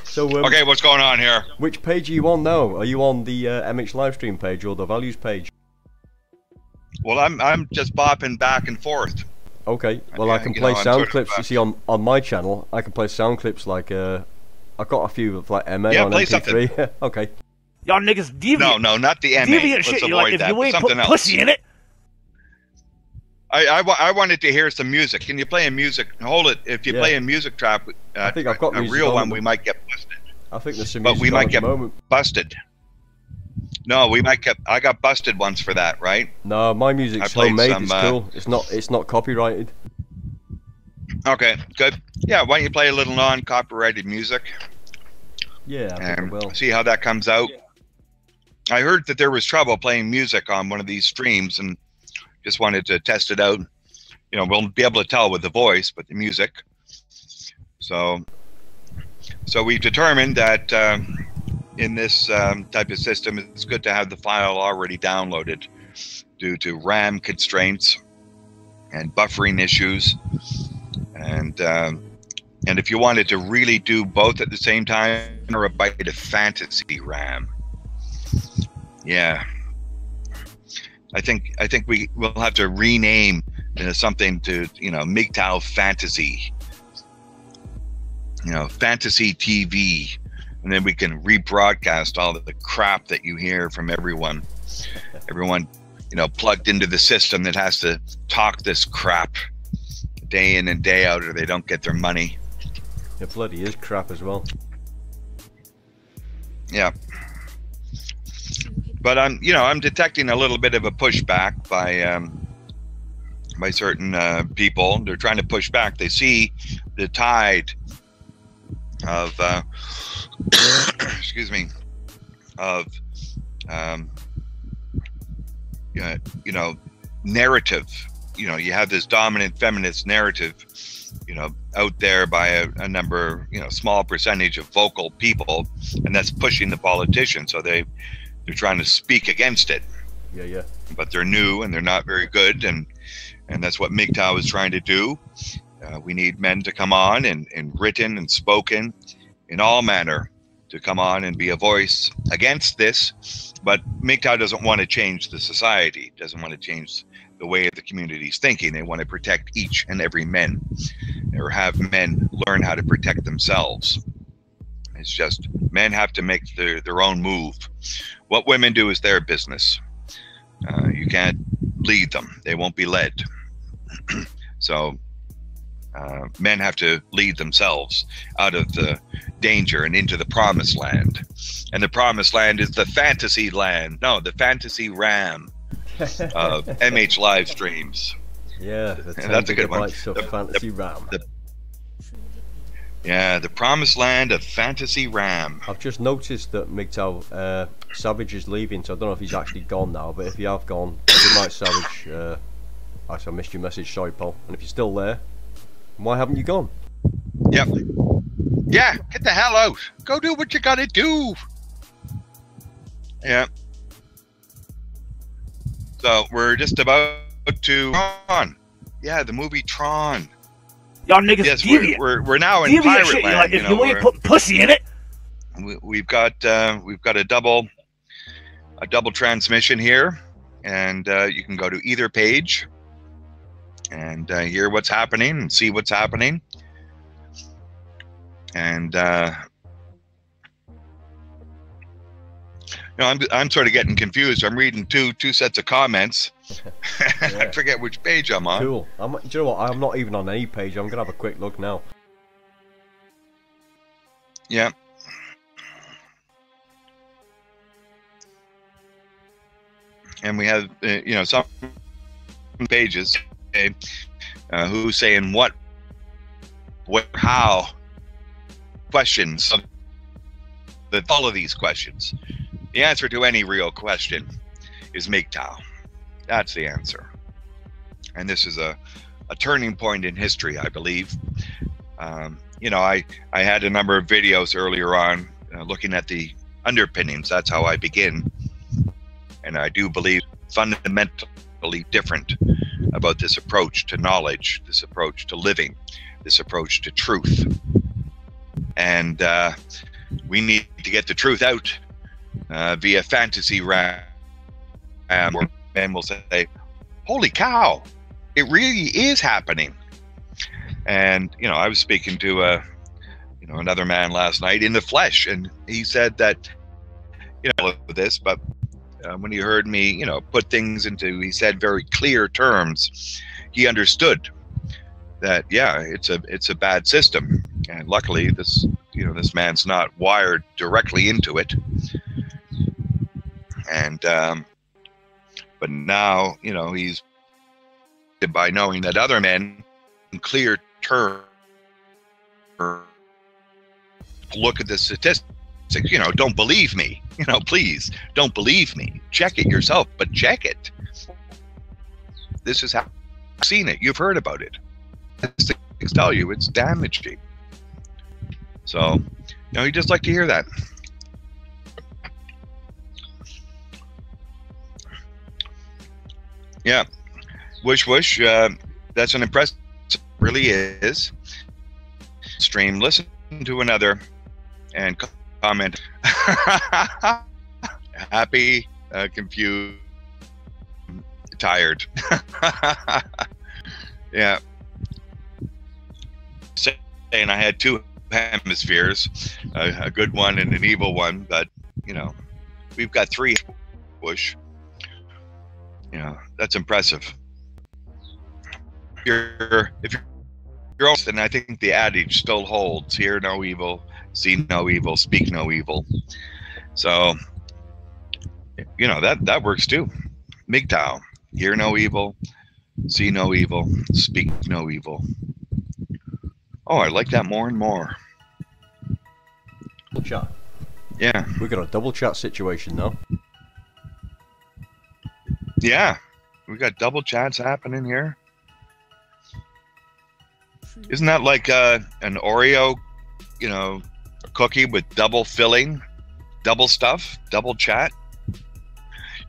So, okay, what's going on here? Which page are you on now? Are you on the MH Livestream page or the Values page? Well, I'm just bopping back and forth. Okay, well, I can play sound clips. You see, on my channel, I can play sound clips like I've got a few of like MA on play MP3. something. Okay. Y'all niggas deviant. No, not the MA. Deviant Let's shit. avoid Like if that. you ain't Something put else. pussy in it. I wanted to hear some music. Can you play a music? Hold it. If you play a music track, I think I've got a music real on one, it. we might get busted. I think there's some But music we on might at get the moment. busted. No, we might get. I got busted once for that, right? No, my music's I played homemade. some, It's cool. It's not copyrighted. Okay, good. Yeah, why don't you play a little non-copyrighted music? Yeah, I think I will. See how that comes out. I heard that there was trouble playing music on one of these streams, and just wanted to test it out. You know, we'll be able to tell with the voice, but the music. So we've determined that in this type of system, it's good to have the file already downloaded due to RAM constraints and buffering issues. And if you wanted to really do both at the same time, or a byte of fantasy RAM, yeah, I think we will have to rename something to MGTOW Fantasy, Fantasy TV, and then we can rebroadcast all the crap that you hear from everyone, plugged into the system that has to talk this crap day in and day out, or they don't get their money. It bloody is crap as well. Yeah. But I'm detecting a little bit of a pushback by certain people. They're trying to push back. They see the tide of excuse me, of narrative. You have this dominant feminist narrative, out there by a number, small percentage of vocal people, and that's pushing the politicians. So they're trying to speak against it. Yeah. But they're new and they're not very good, and that's what MGTOW is trying to do. We need men to come on and written and spoken in all manner to come on and be a voice against this. But MGTOW doesn't want to change the society, doesn't want to change the way the community's thinking. They want to protect each and every man, or have men learn how to protect themselves. It's just men have to make their own move. What women do is their business. You can't lead them. They won't be led. So men have to lead themselves out of the danger and into the promised land. And the promised land is the fantasy land. No, the fantasy RAM of MH Livestreams. Yeah, the 10 that's a good one. gigabytes of fantasy RAM. Yeah, the promised land of fantasy RAM. I've just noticed that MGTOW, Savage is leaving, so I don't know if he's actually gone now, but if you have gone, good night, Savage. Actually, I missed your message, sorry, Paul. And if you're still there, why haven't you gone? Yep. Yeah, get the hell out. Go do what you gotta do. Yeah. So we're just about to Tron. Yeah, the movie Tron. Y'all niggas Yes, deviant. we're now in Deviant pirate shit. land. Like, if you ain't putting pussy in it. We've got a double transmission here, and you can go to either page and hear what's happening and see what's happening. And I'm sort of getting confused. I'm reading two sets of comments. Yeah. I forget which page I'm on. Cool. Do you know what? I'm not even on any page. I'm gonna have a quick look now. Yeah. And we have some pages who's saying what, how, questions. All of these questions. The answer to any real question is MGTOW. That's the answer. And this is a turning point in history, I believe. I had a number of videos earlier on looking at the underpinnings. That's how I begin. And I do believe fundamentally different about this approach to knowledge, this approach to living, this approach to truth. And we need to get the truth out via fantasy RAM, where men will say, holy cow, it really is happening. And I was speaking to another man last night in the flesh, and he said that this, but when he heard me put things into, he said, very clear terms, he understood that it's a bad system. And luckily this man's not wired directly into it. And but now he's, by knowing that other men in clear terms look at the statistics, don't believe me, please don't believe me, check it yourself, but check it. This is how I've seen it, you've heard about it. Statistics tell you it's damaging. So you just like to hear that. Yeah, wish. That's an impressive, really is. Stream, listen to another, and comment. Happy, confused, tired. Yeah. Saying I had two hemispheres, a good one and an evil one, but we've got three. Bush. That's impressive. If you're then I think the adage still holds: hear no evil, see no evil, speak no evil. So that works too. MGTOW, hear no evil, see no evil, speak no evil. Oh, I like that more and more. Double chat. Yeah. We got a double chat situation now. Yeah, we got double chats happening here. Isn't that like an Oreo, cookie with double filling, double stuff, double chat?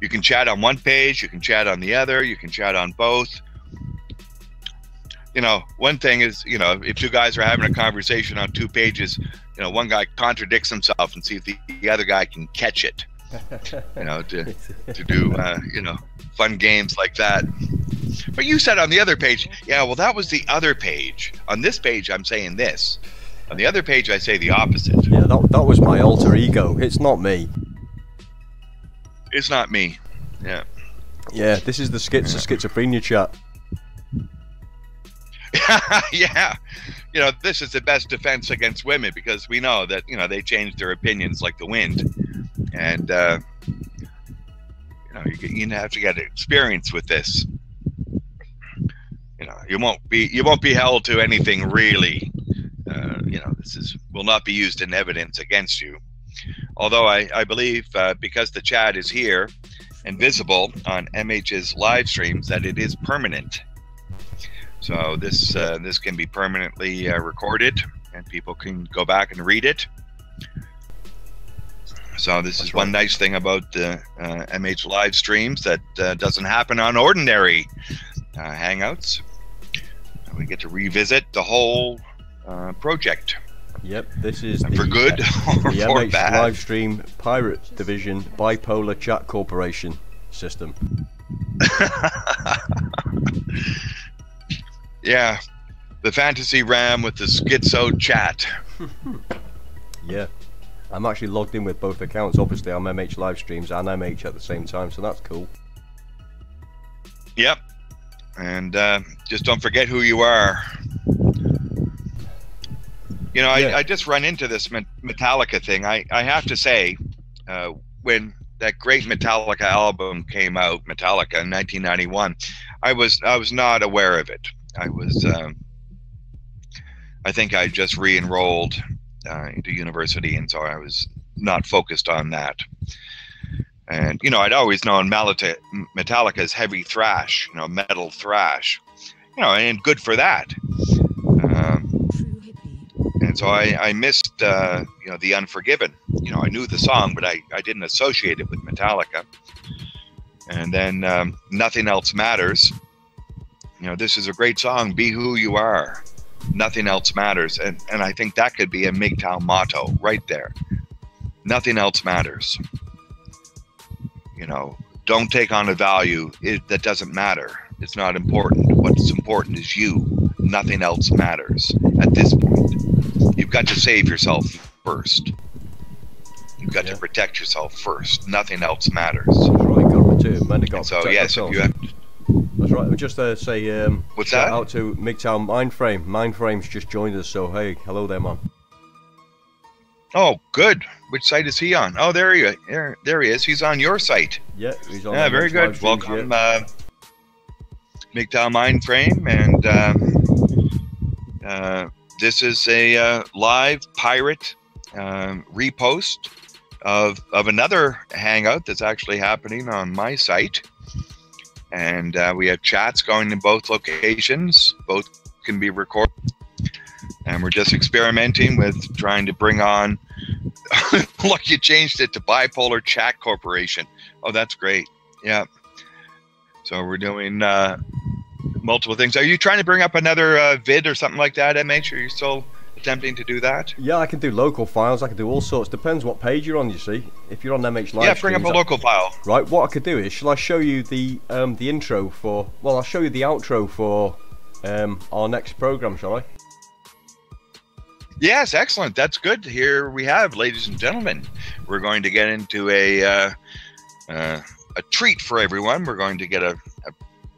You can chat on one page, you can chat on the other, you can chat on both. One thing is, if two guys are having a conversation on two pages, one guy contradicts himself and see if the other guy can catch it. To do fun games like that. But you said on the other page, yeah, well, that was the other page. On this page, I'm saying this. On the other page, I say the opposite. Yeah, that was my alter ego. It's not me. It's not me. Yeah. Yeah, this is the schizophrenia chat. Yeah. This is the best defense against women, because we know that, they change their opinions like the wind. And, you have to get experience with this. you know, you won't be held to anything really. You know, will not be used in evidence against you. Although I believe because the chat is here and visible on MH's live streams, that it is permanent. So this can be permanently recorded, and people can go back and read it. So this is one nice thing about the MH live streams that doesn't happen on ordinary Hangouts. We get to revisit the whole project. Yep, this is for good or the for MH bad. Livestream Pirate Division Bipolar Chat Corporation system. Yeah, the fantasy RAM with the schizo chat. Yeah, I'm actually logged in with both accounts. Obviously, I'm MH Livestreams and MH at the same time, so that's cool. Yep, and just don't forget who you are. You know, Yeah. I just run into this Metallica thing. I have to say, when that great Metallica album came out, Metallica in 1991, I was not aware of it. I think I just re-enrolled into university, and so I was not focused on that. And you know, I'd always known Metallica's heavy thrash, you know, metal thrash, you know, and good for that. And so I missed, you know, The Unforgiven. You know, I knew the song, but I didn't associate it with Metallica. And then Nothing Else Matters. You know, this is a great song, Be Who You Are. Nothing else matters. And I think that could be a MGTOW motto right there. Nothing else matters. You know, don't take on a value that doesn't matter. It's not important. What's important is you. Nothing else matters at this point. You've got to save yourself first. You've got to protect yourself first. Nothing else matters. That's right, got to man, got So yes, if you have. That's right. Just say What's shout that? out to MGTOW Mindframe. Mindframe's just joined us, so hey, hello there, man. Oh, good. Which site is he on? Oh, there he is. He's on your site. Yeah, he's on. Yeah, very MH good. Livestreams, Welcome, yeah. MGTOW Mindframe, and this is a live pirate repost of another Hangout that's actually happening on my site, and we have chats going in both locations. Both can be recorded, and we're just experimenting with trying to bring on. Look, you changed it to Bipolar Chat Corporation. Oh, that's great. Yeah. So we're doing multiple things. Are you trying to bring up another vid or something like that, MH? Are you still attempting to do that? Yeah, I can do local files. I can do all sorts. Depends what page you're on. You see, if you're on MH Live. Yeah, bring up a local file. Right. What I could do is, shall I show you the intro for? Well, I'll show you the outro for our next program. Shall I? Yes, excellent. That's good. Here we have, ladies and gentlemen, we're going to get into a treat for everyone. We're going to get a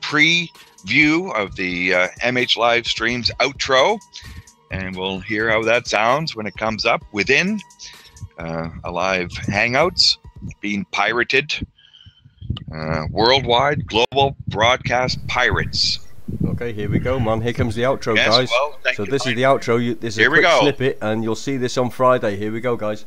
preview of the MH Live Streams outro, and we'll hear how that sounds when it comes up within a live Hangouts being pirated, worldwide global broadcast pirates. Okay, here we go, man. Here comes the outro, Yes, guys. well, thank So you, this is Mike. the outro. This is Here a we quick go. snippet, and you'll see this on Friday. Here we go, guys.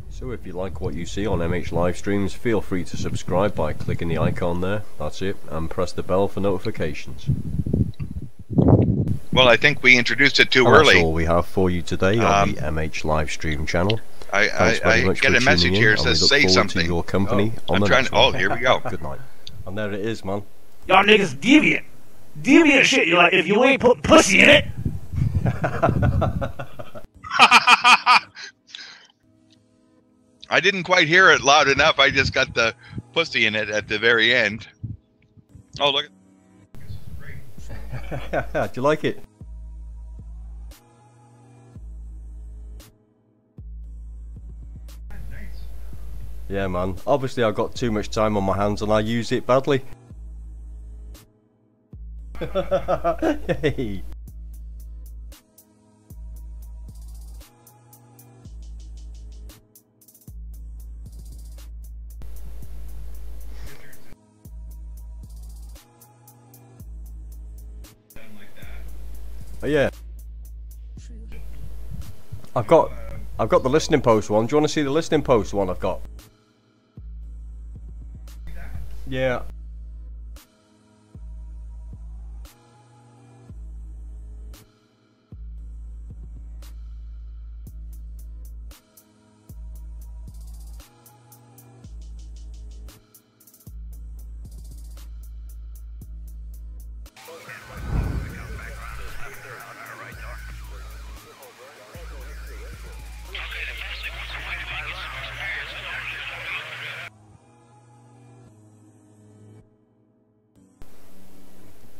So if you like what you see on MH Live Streams, feel free to subscribe by clicking the icon there. That's it, and press the bell for notifications. Well, I think we introduced it too And early. that's all we have for you today on the MH Live Stream channel. Thanks very I much get for a message tuning in, here and that we says look say forward something. to your company on I'm the trying next to, oh, one. here we go. Good night. And there it is, man. Y'all niggas deviant. Deviant shit. You're like, if you ain't put pussy in it. I didn't quite hear it loud enough. I just got the pussy in it at the very end. Oh, look. Do you like it? Yeah, man. Obviously, I've got too much time on my hands and I use it badly. Hey. Oh yeah. I've got the listening post one. Do you want to see the listening post one I've got? Yeah.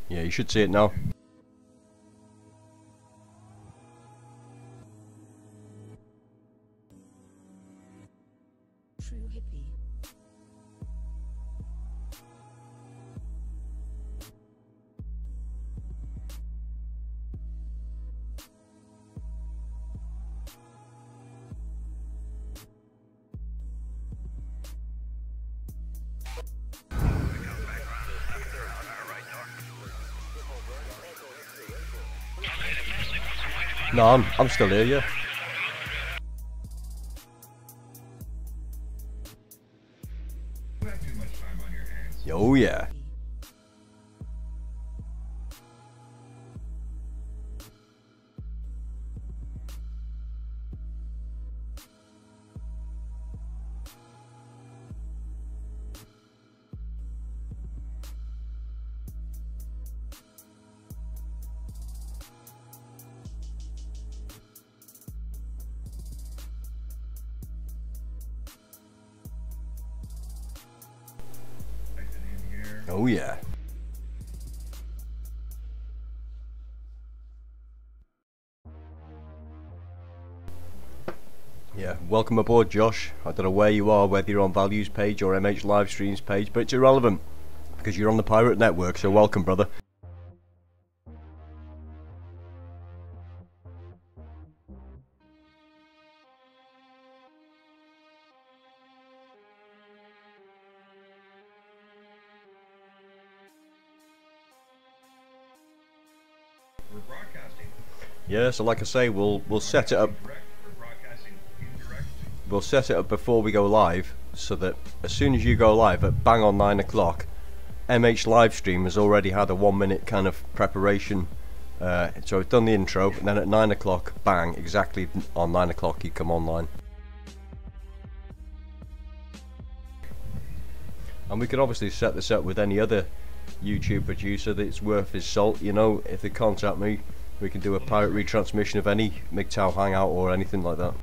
Yeah, you should see it now. No, I'm still here, yeah. Oh yeah. Oh yeah. Yeah, welcome aboard, Josh. I don't know where you are, whether you're on Values page or MH Livestreams page, but it's irrelevant because you're on the Pirate Network, so welcome, brother. We're broadcasting. Yeah, so like I say, we'll set it up. We're broadcasting indirect. We'll set it up before we go live, so that as soon as you go live at bang on 9 o'clock, MH Livestream has already had a 1 minute kind of preparation. So we've done the intro, and then at 9 o'clock, bang, exactly on 9 o'clock you come online. And we could obviously set this up with any other YouTube producer that's worth his salt, you know. If they contact me, we can do a pirate retransmission of any MGTOW Hangout or anything like that.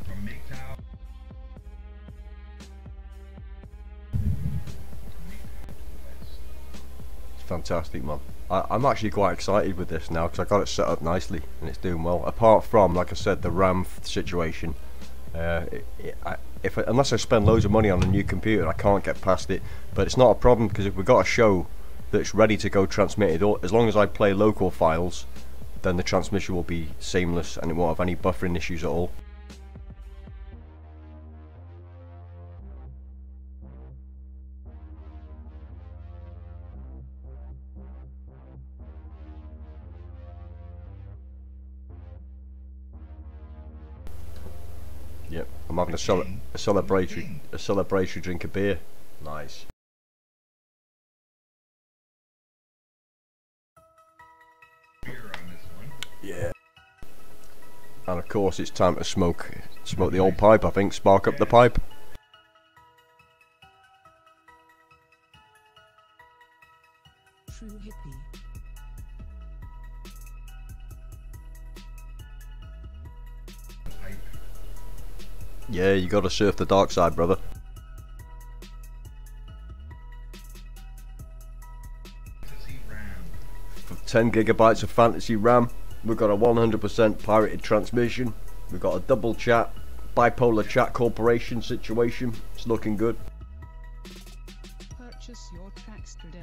From MGTOW. It's fantastic, man. I'm actually quite excited with this now because I got it set up nicely and it's doing well. Apart from, like I said, the RAM situation. Unless I spend loads of money on a new computer, I can't get past it. But it's not a problem because if we've got a show that's ready to go transmitted, or as long as I play local files, then the transmission will be seamless and it won't have any buffering issues at all. minute. I'm having a celebratory drink of beer. Nice. Yeah. And of course it's time to smoke the old pipe, I think. Spark up the pipe. True hippie. Yeah, you gotta surf the dark side, brother. For 10 gigabytes of fantasy RAM, we've got a 100% pirated transmission. We've got a double chat, bipolar chat corporation situation. It's looking good. Purchase your tracks today.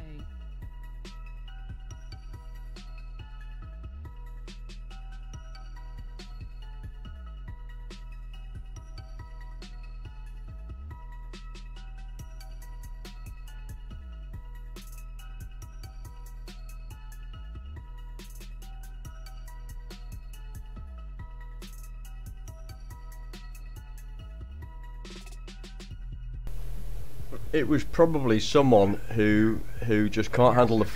It was probably someone who just can't handle the.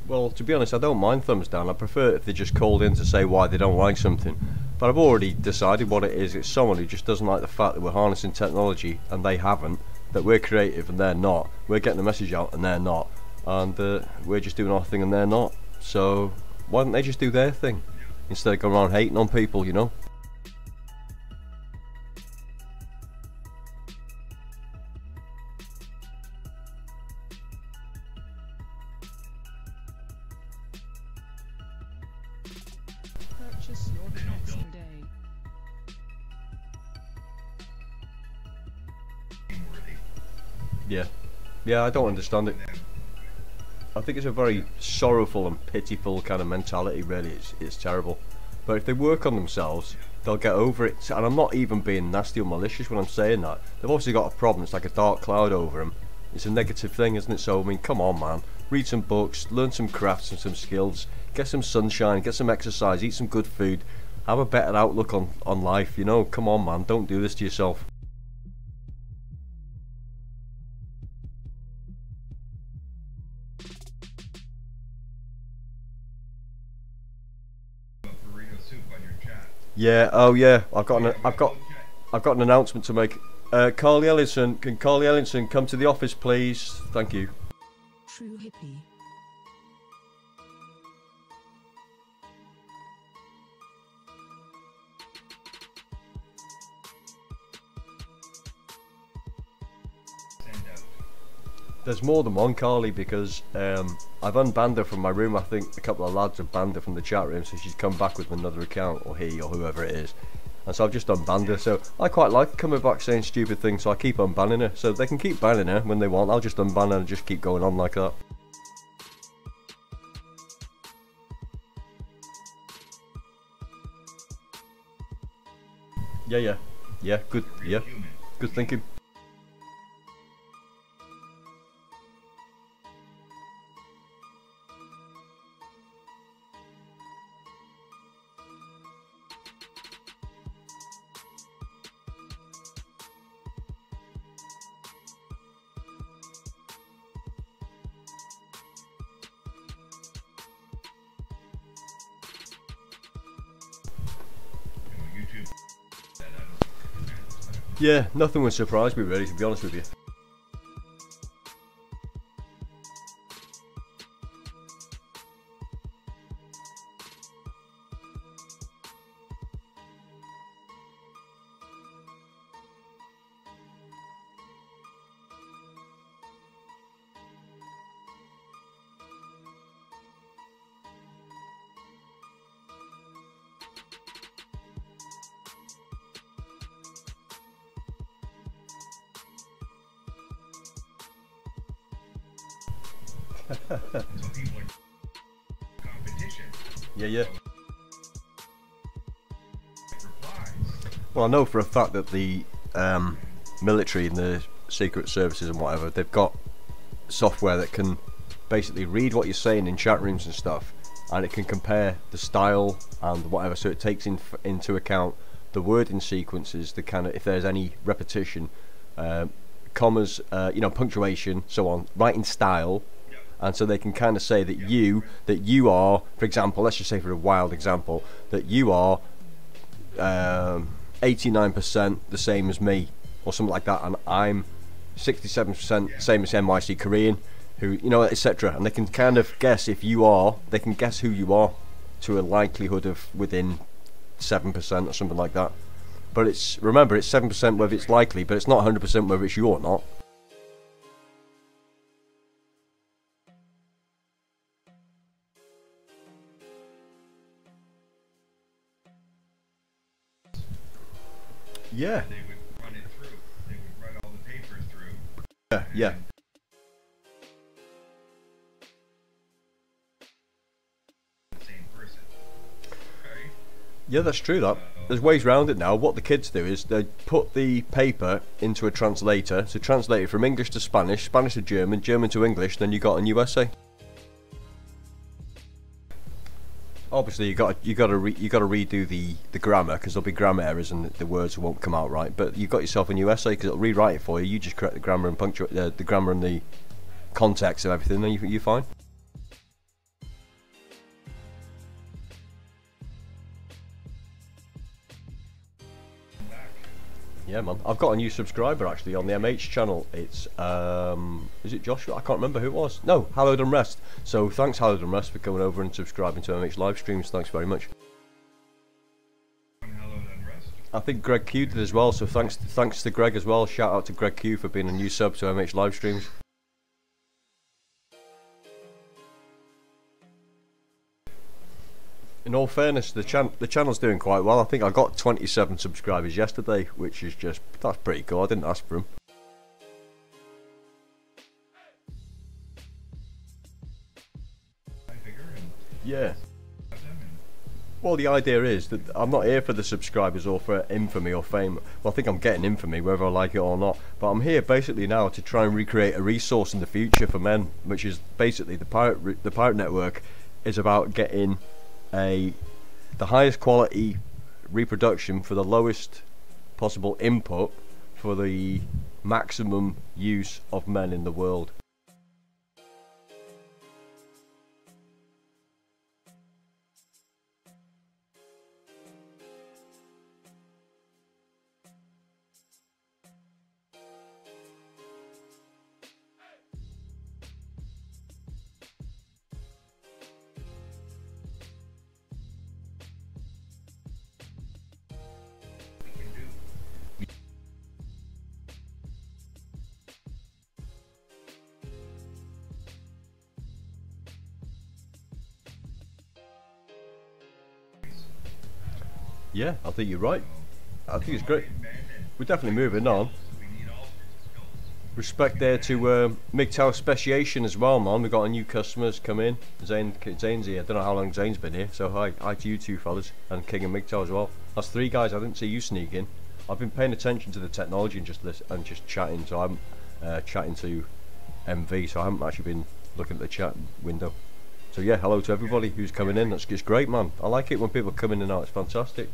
Well, to be honest, I don't mind thumbs down. I prefer if they just called in to say why they don't like something. But I've already decided what it is. It's someone who just doesn't like the fact that we're harnessing technology and they haven't. That we're creative and they're not. We're getting the message out and they're not. And we're just doing our thing and they're not. So why don't they just do their thing instead of going around hating on people, you know? Purchase your tracks today. Yeah, I don't understand it. I think it's a very sorrowful and pitiful kind of mentality, really. It's terrible. But if they work on themselves, they'll get over it. And I'm not even being nasty or malicious when I'm saying that. They've obviously got a problem. It's like a dark cloud over them. It's a negative thing, isn't it? So, I mean, come on, man. Read some books, learn some crafts and some skills, get some sunshine, get some exercise, eat some good food, have a better outlook on life, you know? Come on, man. Don't do this to yourself. Yeah, oh yeah, I've got an announcement to make. Carly Ellison, can Carly Ellison come to the office, please? Thank you. True hippie. There's more than one Carly because I've unbanned her from my room. I think a couple of lads have banned her from the chat room, so she's come back with another account, or he, or whoever it is. And so I've just unbanned her. So I quite like coming back saying stupid things, so I keep unbanning her. So they can keep banning her when they want. I'll just unban her and just keep going on like that. Yeah, good thinking. Yeah, nothing would surprise me really, to be honest with you. Yeah. Well, I know for a fact that the military and the secret services and whatever, they've got software that can basically read what you're saying in chat rooms and stuff and it can compare the style and whatever, so it takes into account the wording sequences, the kind of, if there's any repetition, commas, you know, punctuation, so on, writing style. And so they can kind of say that you are, for example, let's just say for a wild example, that you are 89% the same as me, or something like that, and I'm 67% same as NYC Korean, who, you know, etc. And they can kind of guess if you are, they can guess who you are to a likelihood of within 7% or something like that. But it's, remember, it's 7% whether it's likely, but it's not 100% whether it's you or not. Yeah. They would run it through. They would run all the papers through. Yeah, yeah. The same person. Okay. Yeah, that's true. That there's ways around it now. What the kids do is they put the paper into a translator, so translate it from English to Spanish, Spanish to German, German to English. Then you got an USA. Obviously, you got to redo the grammar, because there'll be grammar errors and the words won't come out right. But you've got yourself a new essay, because it'll rewrite it for you. You just correct the grammar and the grammar and the context of everything, and you're fine. Yeah, man. I've got a new subscriber actually on the MH channel. It's is it Joshua? I can't remember who it was. No, Hallowed Unrest. So thanks, Hallowed Unrest, for coming over and subscribing to MH live streams. Thanks very much. I think Greg Q did as well. So thanks to Greg as well. Shout out to Greg Q for being a new sub to MH live streams. In all fairness, the channel's doing quite well. I think I got 27 subscribers yesterday, which is just, that's pretty cool. I didn't ask for them. Yeah. Well, the idea is that I'm not here for the subscribers or for infamy or fame. Well, I think I'm getting infamy whether I like it or not. But I'm here basically now to try and recreate a resource in the future for men, which is basically the pirate network is about getting the highest quality reproduction for the lowest possible input for the maximum use of men in the world. Yeah, I think you're right. I think it's great. We're definitely moving on. Respect there to MGTOW Speciation as well, man. We've got a new customers come in. Zane's here. I don't know how long Zane's been here. So hi to you two fellas, and King and MGTOW as well. That's 3 guys. I didn't see you sneak in. I've been paying attention to the technology and just chatting. So I'm chatting to MV. So I haven't actually been looking at the chat window. So yeah, hello to everybody who's coming in. That's just great, man. I like it when people come in and out. It's fantastic.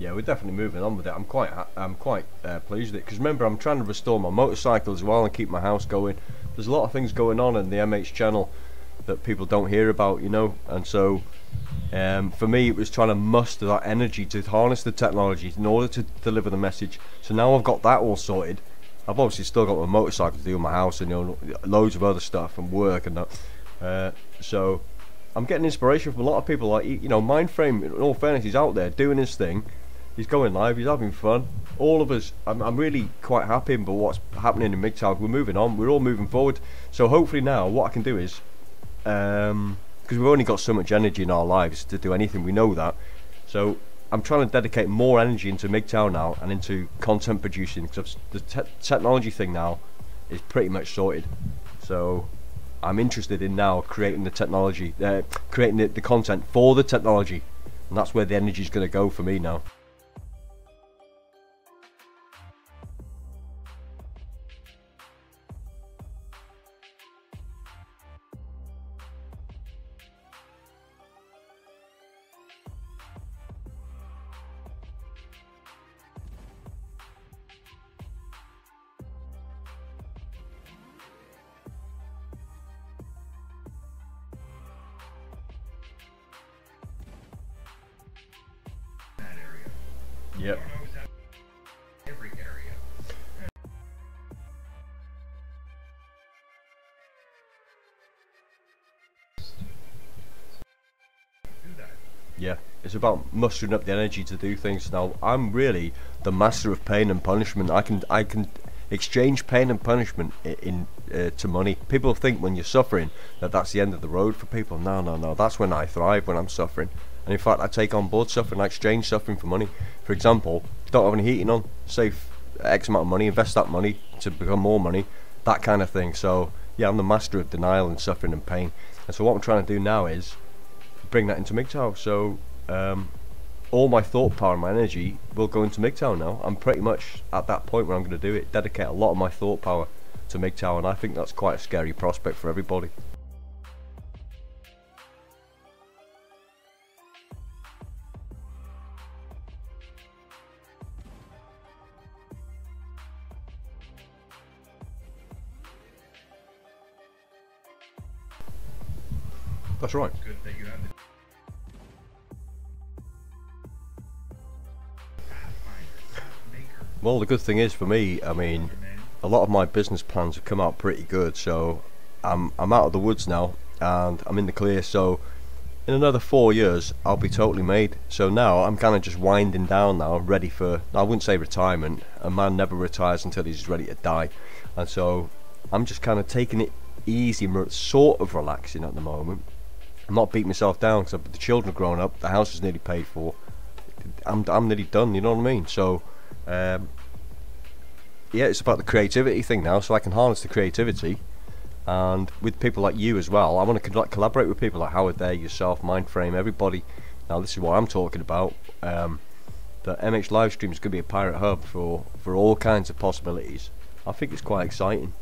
Yeah, we're definitely moving on with it. I'm quite pleased with it, because remember, I'm trying to restore my motorcycle as well and keep my house going. There's a lot of things going on in the MH channel that people don't hear about, you know, and so for me it was trying to muster that energy to harness the technology in order to deliver the message. So now I've got that all sorted. I've obviously still got my motorcycle to do in my house, and, you know, loads of other stuff and work and that. So I'm getting inspiration from a lot of people, like, you know, Mindframe, in all fairness, he's out there doing his thing. He's going live, he's having fun. All of us, I'm really quite happy about what's happening in MGTOW. We're moving on, we're all moving forward. So hopefully now what I can do is, because we've only got so much energy in our lives to do anything, we know that. So I'm trying to dedicate more energy into MGTOW now and into content producing, because the technology thing now is pretty much sorted. So I'm interested in now creating the technology, creating the content for the technology, and that's where the energy is going to go for me now. Yep. Yeah, it's about mustering up the energy to do things. Now I'm really the master of pain and punishment. I can exchange pain and punishment to money. People think when you're suffering that that's the end of the road for people. No, that's when I thrive, when I'm suffering. And in fact, I take on board suffering. I exchange suffering for money. For example, don't have any heating on, save X amount of money, invest that money to become more money, that kind of thing. So yeah, I'm the master of denial and suffering and pain. And so what I'm trying to do now is bring that into MGTOW. So all my thought power and my energy will go into MGTOW now. I'm pretty much at that point where I'm going to do it, dedicate a lot of my thought power to MGTOW, and I think that's quite a scary prospect for everybody. That's right. Good that you have the Well, the good thing is for me, I mean, a lot of my business plans have come out pretty good, so I'm out of the woods now and I'm in the clear. So in another 4 years I'll be totally made. So now I'm kind of just winding down now, ready for, I wouldn't say retirement, a man never retires until he's ready to die, and so I'm just kind of taking it easy, sort of relaxing at the moment. I'm not beating myself down because the children are grown up, the house is nearly paid for, I'm nearly done, you know what I mean? So yeah, it's about the creativity thing now, so I can harness the creativity, and with people like you as well. I want to collaborate with people like Howard there, yourself, Mindframe, everybody. Now this is what I'm talking about. The MH Livestreams could be a pirate hub for all kinds of possibilities. I think it's quite exciting.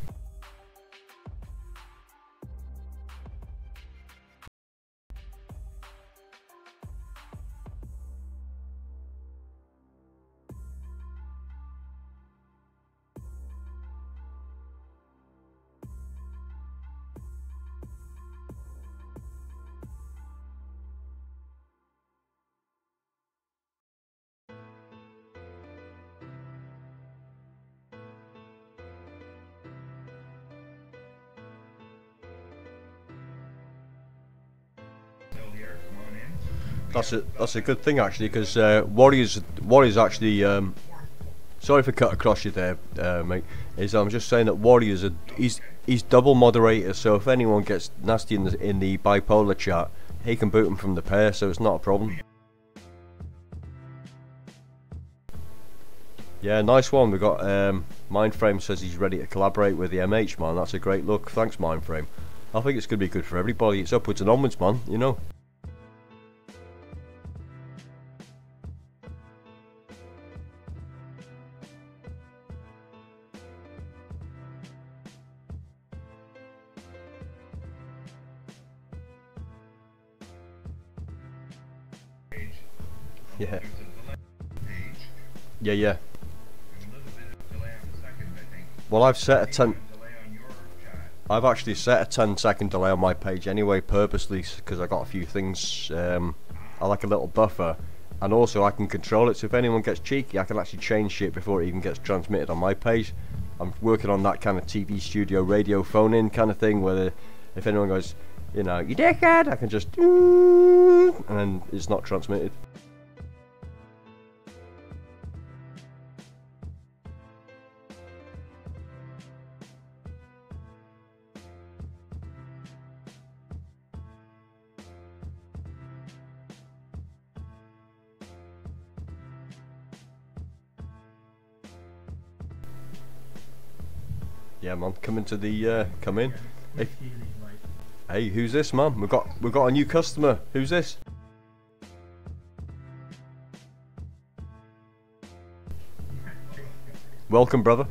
That's a good thing actually, because Warriors actually, sorry for cut across you there, mate. I'm just saying that Warriors he's double moderator, so if anyone gets nasty in the bipolar chat, he can boot them from the pair, so it's not a problem. Yeah, nice one. We got Mindframe says he's ready to collaborate with the MH, man. That's a great look. Thanks, Mindframe. I think it's going to be good for everybody. It's upwards and onwards, man, you know. Yeah. Yeah, yeah. Well, I've set a 10. I've actually set a 10-second delay on my page anyway, purposely, because I got a few things. I like a little buffer, and also I can control it. So if anyone gets cheeky, I can actually change shit before it even gets transmitted on my page. I'm working on that kind of TV studio, radio, phone-in kind of thing, where if anyone goes, you know, you dickhead, I can just, and then it's not transmitted. Yeah, man, come into the come in. Hey, who's this, man? We've got a new customer. Who's this? Welcome, brother.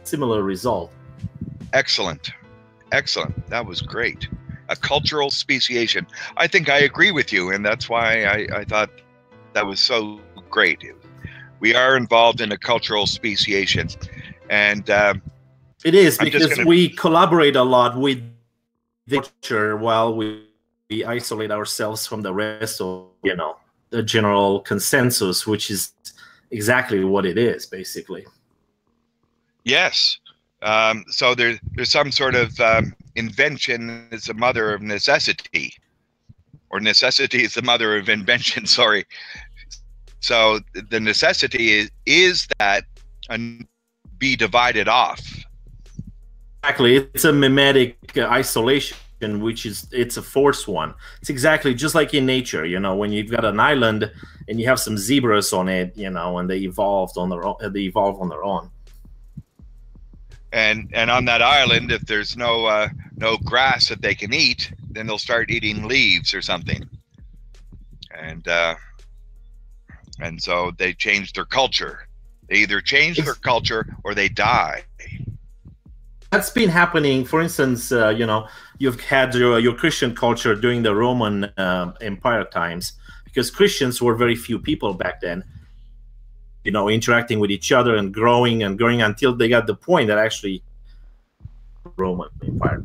Similar result. Excellent. Excellent. That was great. A cultural speciation. I think I agree with you, and that's why I thought that was so great. We are involved in a cultural speciation, and it is because we collaborate a lot with the culture while we isolate ourselves from the rest of, you know, the general consensus, which is exactly what it is, basically. Yes. So there's some sort of invention is the mother of necessity, or necessity is the mother of invention. Sorry. So the necessity is that be divided off. Exactly. It's a mimetic isolation, which it's a forced one. It's exactly just like in nature, you know, when you've got an island and you have some zebras on it, you know, and they evolved on their own. They evolve on their own. And on that island, if there's no grass that they can eat, then they'll start eating leaves or something. And so they change their culture. They either change their culture or they die. That's been happening. For instance, you know, you've had your Christian culture during the Roman Empire times, because Christians were very few people back then, you know, interacting with each other and growing until they got the point that actually Roman Empire.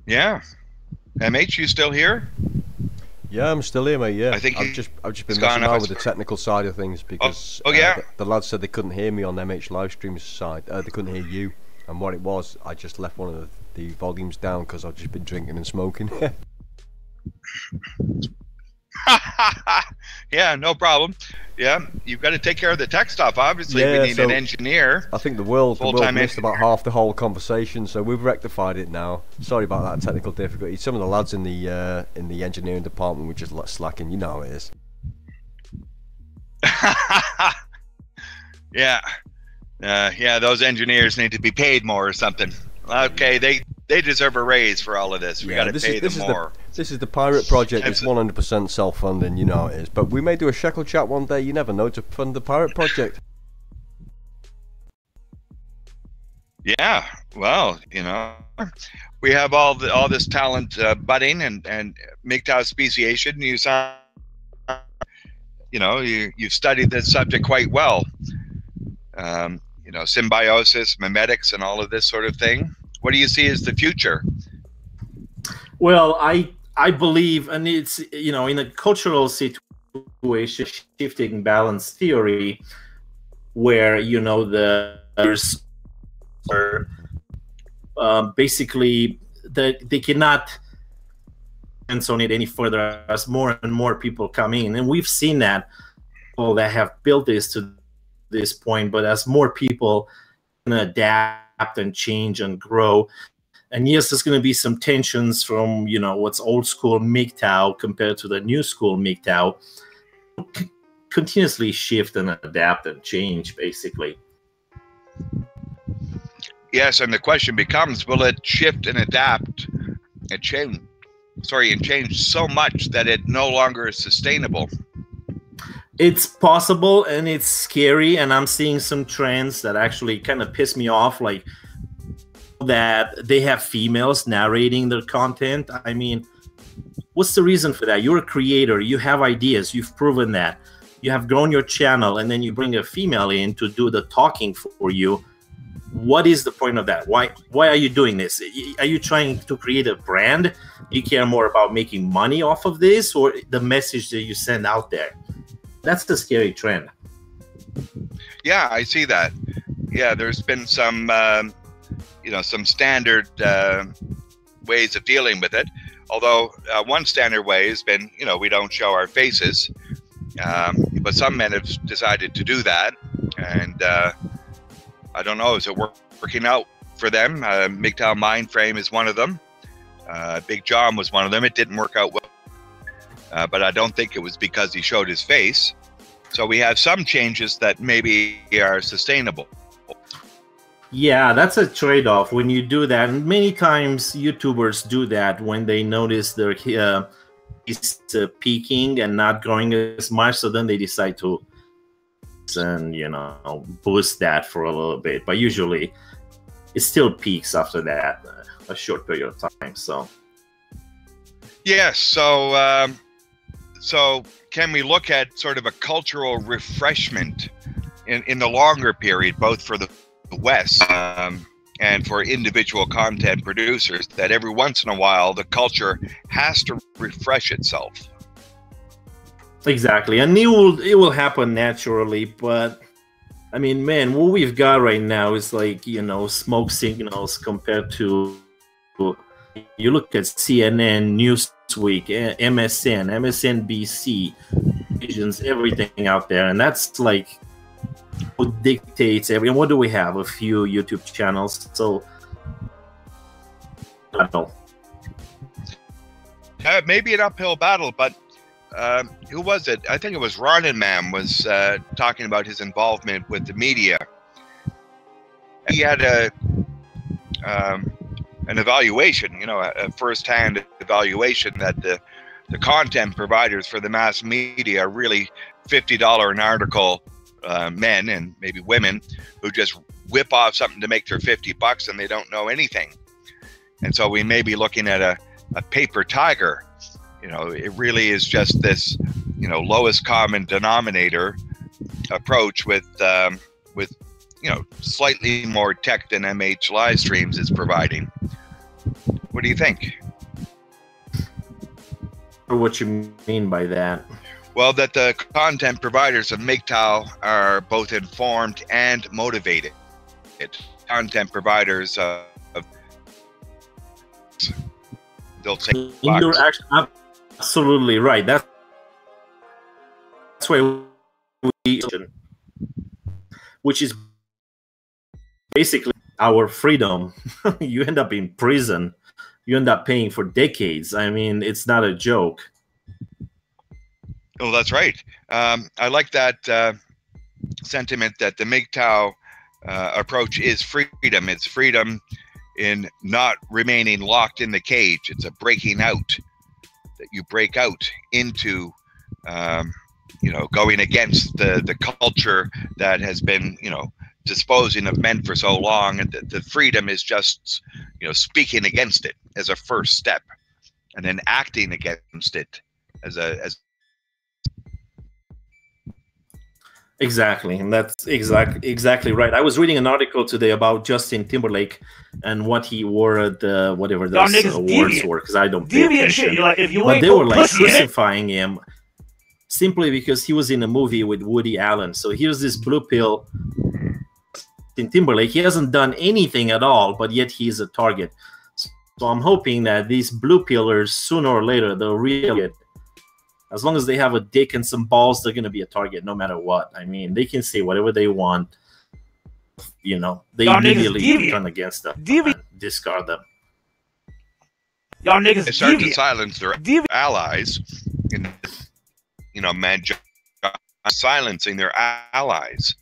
Yeah. MH, you still here? Yeah, I'm still here, mate. Yeah, I think I've just been messing around with the technical side of things because the lads said they couldn't hear me on MH Livestreams side. They couldn't hear you, and what it was, I just left one of the volumes down because I've just been drinking and smoking. Yeah, no problem. Yeah, you've got to take care of the tech stuff. Obviously, we need an engineer. I think the world missed about half the whole conversation, so we've rectified it now. Sorry about that technical difficulty. Some of the lads in the engineering department were just slacking. You know how it is. Yeah, yeah. Those engineers need to be paid more or something. Okay, they deserve a raise for all of this. We got to pay them more. This is the pirate project. It's 100% self-funding, you know how it is. But we may do a shekel chat one day, you never know, to fund the pirate project. Yeah, well, you know, we have all this talent budding and MGTOW speciation. You've studied this subject quite well. You know, symbiosis, mimetics, and all of this sort of thing. What do you see as the future? Well, I believe, and it's, you know, in a cultural situation, shifting balance theory, where, you know, there's basically they cannot on it any further as more and more people come in, and we've seen that people that have built this to this point, but as more people adapt and change and grow, And yes, there's going to be some tensions from, you know, what's old school MGTOW compared to the new school MGTOW. Continuously shift and adapt and change, basically. Yes, and the question becomes, will it shift and adapt and change? Sorry, and change so much that it no longer is sustainable? It's possible, and it's scary, and I'm seeing some trends that actually kind of piss me off, like that they have females narrating their content. I mean, what's the reason for that? You're a creator, you have ideas, you've proven that. You have grown your channel, and then you bring a female in to do the talking for you. What is the point of that? Why are you doing this? Are you trying to create a brand? You care more about making money off of this, or the message that you send out there? That's the scary trend. Yeah, I see that. Yeah, there's been some, you know, some standard ways of dealing with it. Although one standard way has been, you know, we don't show our faces. But some men have decided to do that, and I don't know, is it working out for them? MGTOW Mindframe is one of them. Big John was one of them. It didn't work out well, but I don't think it was because he showed his face. So we have some changes that maybe are sustainable. Yeah, that's a trade-off when you do that. And many times YouTubers do that when they notice their is peaking and not growing as much, so then they decide to, and you know, boost that for a little bit. But usually it still peaks after that, a short period of time. So yes, so so can we look at sort of a cultural refreshment in the longer period, both for the West and for individual content producers, that every once in a while the culture has to refresh itself? Exactly, and it will happen naturally. But I mean, man, what we've got right now is like, you know, smoke signals compared to, you look at CNN, Newsweek, MSN, MSNBC, visions, everything out there, and that's like what dictates everything. What do we have? A few YouTube channels. So I don't know. Maybe an uphill battle, but who was it? I think it was Ronin Man was talking about his involvement with the media. He had an evaluation, you know, a first-hand evaluation that the content providers for the mass media are really $50 an article men and maybe women who just whip off something to make their 50 bucks and they don't know anything. And so we may be looking at a paper tiger. You know, it really is just this, you know, lowest common denominator approach with you know, slightly more tech than MH Livestreams is providing. What do you think? What you mean by that? Well, that the content providers of MGTOW are both informed and motivated. Content providers of they'll take. You're actually absolutely right. That's why we, which is basically our freedom. You end up in prison. You end up paying for decades. I mean, it's not a joke. Oh, that's right. I like that sentiment that the MGTOW approach is freedom. It's freedom in not remaining locked in the cage. It's a breaking out, that you break out into, you know, going against the culture that has been, you know, disposing of men for so long. And the freedom is just, you know, speaking against it as a first step, and then acting against it as Exactly, and that's exactly right. I was reading an article today about Justin Timberlake and what he wore at the whatever those awards were, because I don't pay attention. Shit. Like, if you but they were like crucifying him simply because he was in a movie with Woody Allen. So here's this blue pill Justin Timberlake. He hasn't done anything at all, but yet he's a target. So I'm hoping that these blue pillers, sooner or later, they'll really get. As long as they have a dick and some balls, they're going to be a target no matter what. I mean, they can say whatever they want. You know, they immediately turn against them, and discard them. Y'all niggas They start to deviant. silence their allies. In, man silencing their allies.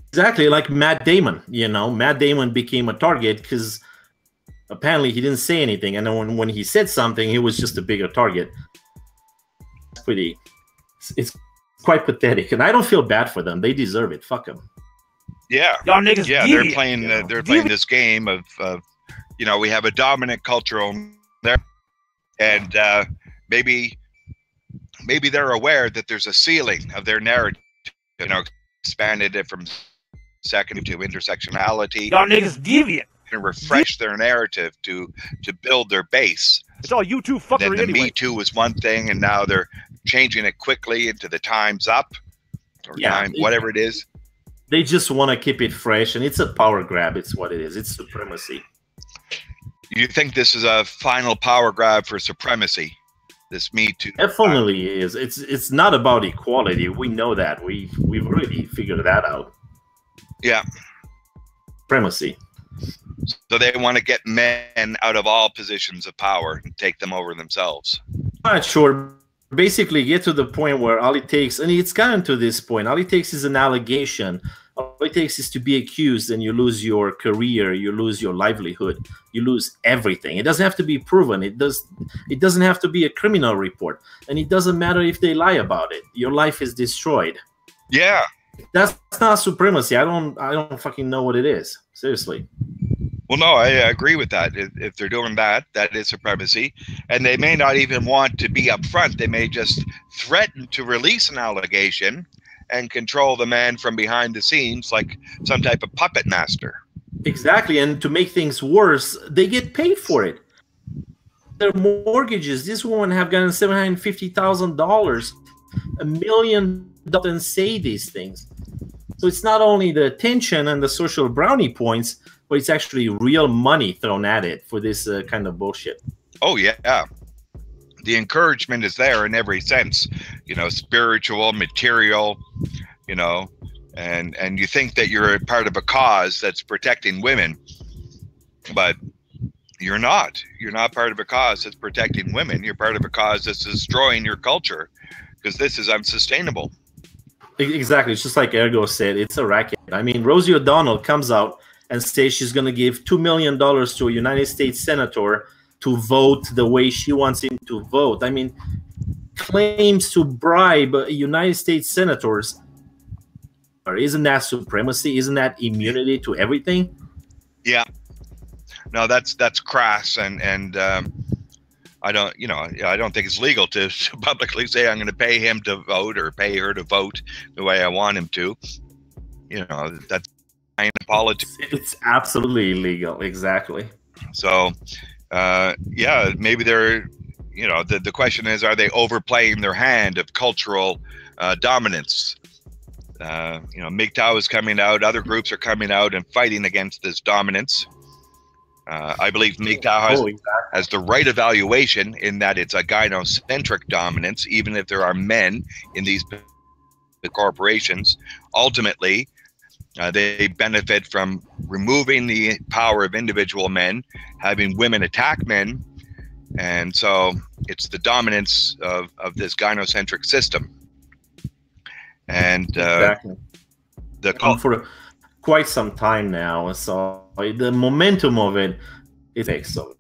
Exactly, like Matt Damon. Matt Damon became a target because apparently he didn't say anything, and then when he said something, he was just a bigger target. It's quite pathetic, and I don't feel bad for them. They deserve it. Fuck them. Yeah, Y'all niggas yeah, deviant. they're playing this game of we have a dominant culture on there, and maybe they're aware that there's a ceiling of their narrative. Expanded it from second to intersectionality. Y'all niggas deviant. And refresh their narrative to build their base. It's all YouTube fuckery Then the anyway. Me Too was one thing, and now they're changing it quickly into the Time's Up or whatever it is. They just want to keep it fresh, and it's a power grab. It's what it is. It's supremacy. You think this is a final power grab for supremacy? This Me Too Definitely is. It's not about equality. We know that. We've already figured that out. Yeah. Supremacy. So they want to get men out of all positions of power and take them over themselves. I'm not sure. Basically, get to the point where all it takes, and it's gotten to this point, all it takes is an allegation. All it takes is to be accused, and you lose your career, you lose your livelihood, you lose everything. It doesn't have to be proven. It doesn't have to be a criminal report, and it doesn't matter if they lie about it. Your life is destroyed. Yeah. That's not supremacy. I don't fucking know what it is. Seriously. Well, no, I agree with that. If they're doing that, that is supremacy. And they may not even want to be upfront. They may just threaten to release an allegation and control the man from behind the scenes like some type of puppet master. Exactly. And to make things worse, they get paid for it. Their mortgages, this woman have gotten $750,000, $1 million, and say these things. So it's not only the attention and the social brownie points, but it's actually real money thrown at it for this kind of bullshit. Oh, yeah. The encouragement is there in every sense, spiritual, material, and you think that you're a part of a cause that's protecting women, but you're not. You're not part of a cause that's protecting women. You're part of a cause that's destroying your culture because this is unsustainable. Exactly. It's just like Ergo said, it's a racket. I mean, Rosie O'Donnell comes out and says she's going to give $2 million to a United States senator to vote the way she wants him to vote. I mean, claims to bribe United States senators. Isn't that supremacy? Isn't that immunity to everything? Yeah. No, that's crass, and I don't think it's legal to publicly say I'm going to pay him to vote or pay her to vote the way I want him to. That's politics. It's absolutely illegal. Exactly. So, yeah, maybe they're, the question is, are they overplaying their hand of cultural dominance? MGTOW is coming out. Other groups are coming out and fighting against this dominance. I believe MGTOW has the right evaluation in that it's a gynocentric dominance, even if there are men in these corporations. Ultimately, they benefit from removing the power of individual men, having women attack men, and so it's the dominance of this gynocentric system. And exactly. For quite some time now, so the momentum of it is excellent,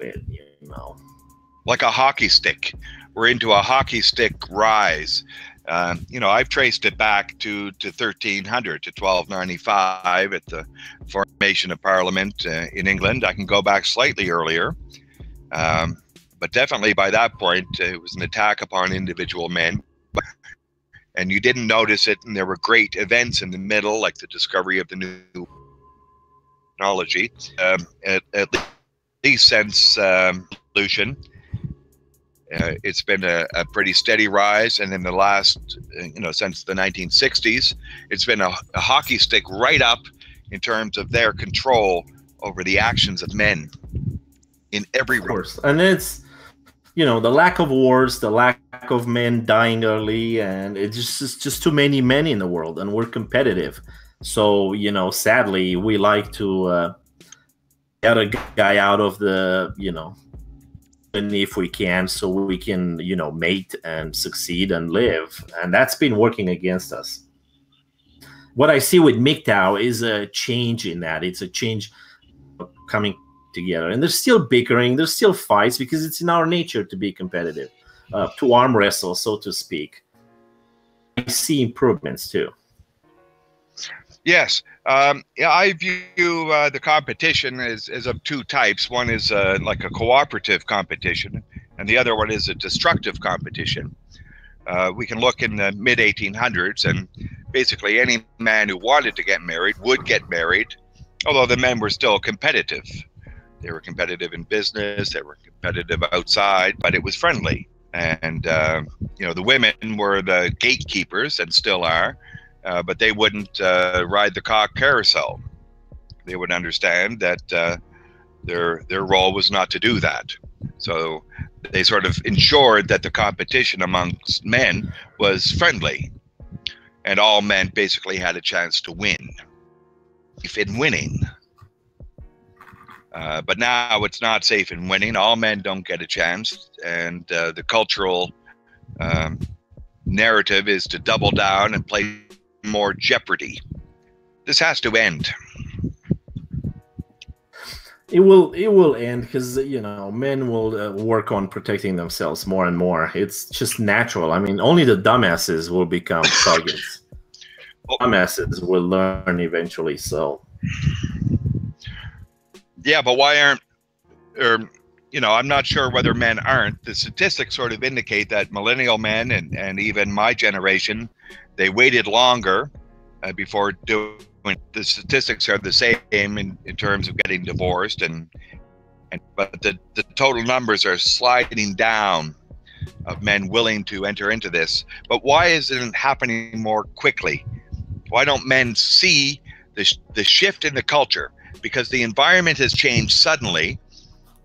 like a hockey stick. We're into a hockey stick rise. I've traced it back to 1300 to 1295 at the formation of Parliament in England. I can go back slightly earlier, but definitely by that point it was an attack upon individual men. And you didn't notice it, and there were great events in the middle, like the discovery of the new technology. At least since pollution, it's been a pretty steady rise, and in the last, since the 1960s, it's been a hockey stick right up in terms of their control over the actions of men in every realm. And it's, the lack of wars, the lack of men dying early, and it's just too many men in the world, and we're competitive. So, sadly, we like to get a guy out of the, if we can, so we can, you know, mate and succeed and live. And that's been working against us. What I see with MGTOW is a change in that. It's a change coming together. And there's still bickering, there's still fights, because it's in our nature to be competitive, to arm wrestle, so to speak. I see improvements too. Yes. Yeah, I view the competition as of two types. One is like a cooperative competition, and the other one is a destructive competition. We can look in the mid-1800s, and basically any man who wanted to get married would get married, although the men were still competitive. They were competitive in business, they were competitive outside, but it was friendly. And, you know, the women were the gatekeepers and still are, but they wouldn't ride the cock carousel. They would understand that their role was not to do that. So they sort of ensured that the competition amongst men was friendly, and all men basically had a chance to win. If in winning. But now it's not safe in winning. All men don't get a chance, and the cultural narrative is to double down and play more Jeopardy. This has to end. It will end, because, you know, men will work on protecting themselves more and more. It's just natural. I mean, only the dumbasses will become targets. Dumbasses will learn eventually. So yeah, but why aren't, or, you know, I'm not sure whether men aren't. The statistics sort of indicate that millennial men and even my generation, they waited longer before doing. The statistics are the same in terms of getting divorced, but the total numbers are sliding down of men willing to enter into this. But why isn't it happening more quickly? Why don't men see the shift in the culture? Because the environment has changed suddenly,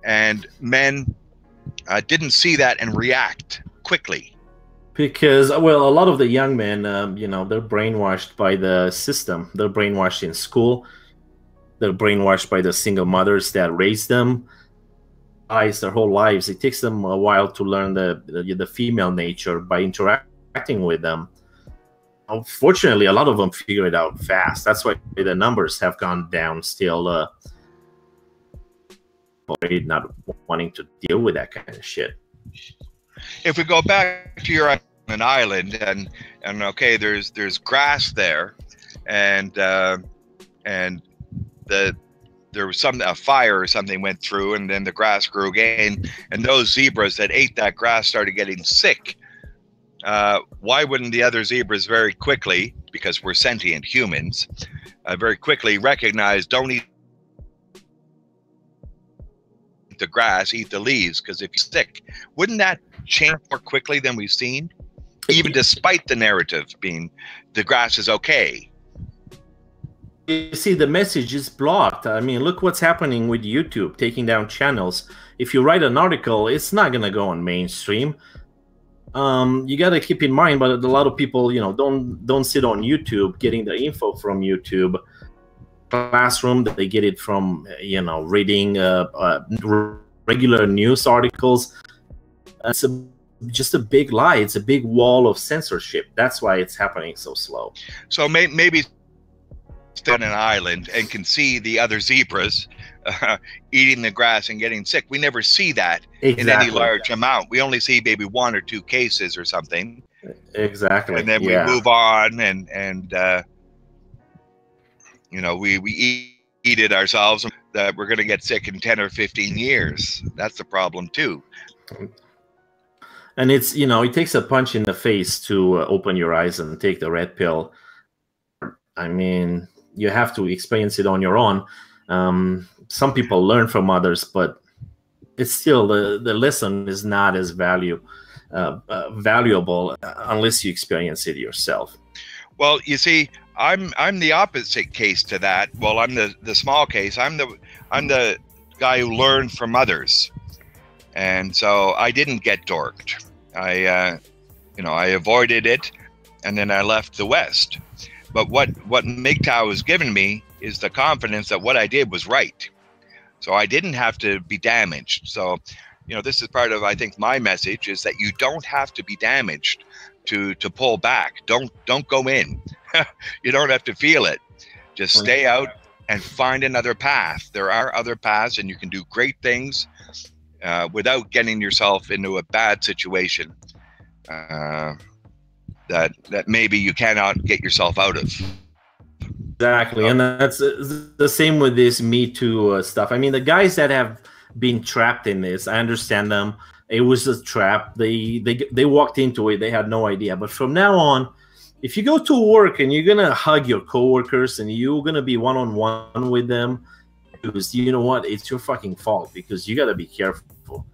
and men didn't see that and react quickly. Because, well, a lot of the young men, you know, they're brainwashed by the system. They're brainwashed in school. They're brainwashed by the single mothers that raised them, their whole lives. It takes them a while to learn the female nature by interacting with them. Unfortunately, a lot of them figure it out fast. That's why the numbers have gone down still. Not wanting to deal with that kind of shit. If we go back to you're on an island, and okay, there's grass there, and there was a fire or something went through, and then the grass grew again, and those zebras that ate that grass started getting sick. Why wouldn't the other zebras very quickly, because we're sentient humans, very quickly recognize, don't eat the grass, eat the leaves, because if you're sick? Wouldn't that change more quickly than we've seen, even despite the narrative being the grass is okay? You see, the message is blocked. I mean, look what's happening with YouTube, taking down channels. If you write an article, it's not gonna go on mainstream. You got to keep in mind, but a lot of people, you know, don't sit on YouTube getting the info from YouTube classroom. That they get it from, you know, reading regular news articles. It's just a big lie. It's a big wall of censorship. That's why it's happening so slow. So maybe stay on an island and can see the other zebras eating the grass and getting sick. We never see that in any large amount. We only see maybe 1 or 2 cases or something. Exactly. And then we move on, and you know, we eat it ourselves, that we're going to get sick in 10 or 15 years. That's the problem too. And it's, you know, it takes a punch in the face to open your eyes and take the red pill. I mean, you have to experience it on your own. Some people learn from others, but it's still, the lesson is not as valuable unless you experience it yourself. Well, you see, I'm the opposite case to that. Well, I'm the small case. I'm the guy who learned from others, and so I didn't get dorked. I avoided it, and then I left the West. But what MGTOW has given me is the confidence that what I did was right. So I didn't have to be damaged. So you know, this is part of, I think, my message is that you don't have to be damaged to pull back. Don't go in. You don't have to feel it. Just stay out and find another path. There are other paths, and you can do great things without getting yourself into a bad situation that maybe you cannot get yourself out of. Exactly, and that's the same with this Me Too stuff. I mean, the guys that have been trapped in this, I understand them. It was a trap. They walked into it. They had no idea. But from now on, if you go to work and you're gonna hug your coworkers and you're gonna be one-on-one with them, because you know what, it's your fucking fault, because you gotta be careful.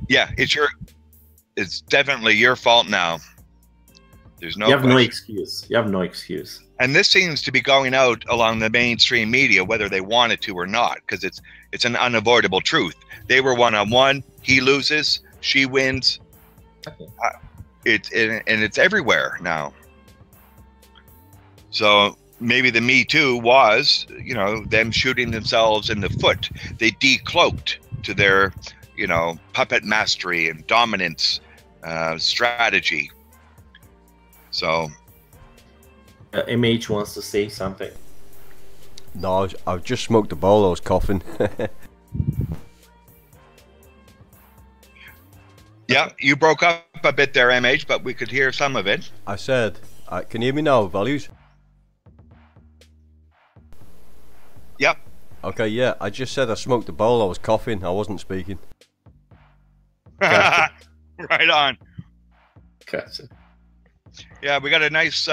Yeah, it's definitely your fault now. There's no. You have question. no excuse. You have no excuse. And this seems to be going out along the mainstream media, whether they want it to or not, because it's an unavoidable truth. They were one-on-one. He loses. She wins. It's everywhere now. So maybe the Me Too was, you know, them shooting themselves in the foot. They decloaked to their, you know, puppet mastery and dominance strategy. So. MH wants to say something. No, I've just smoked a bowl. I was coughing. Yeah, you broke up a bit there, MH, but we could hear some of it. I said, can you hear me now, Values? Yep. Okay, yeah, I just said I smoked a bowl. I was coughing. I wasn't speaking. Right on. Gotcha. Yeah, we got a nice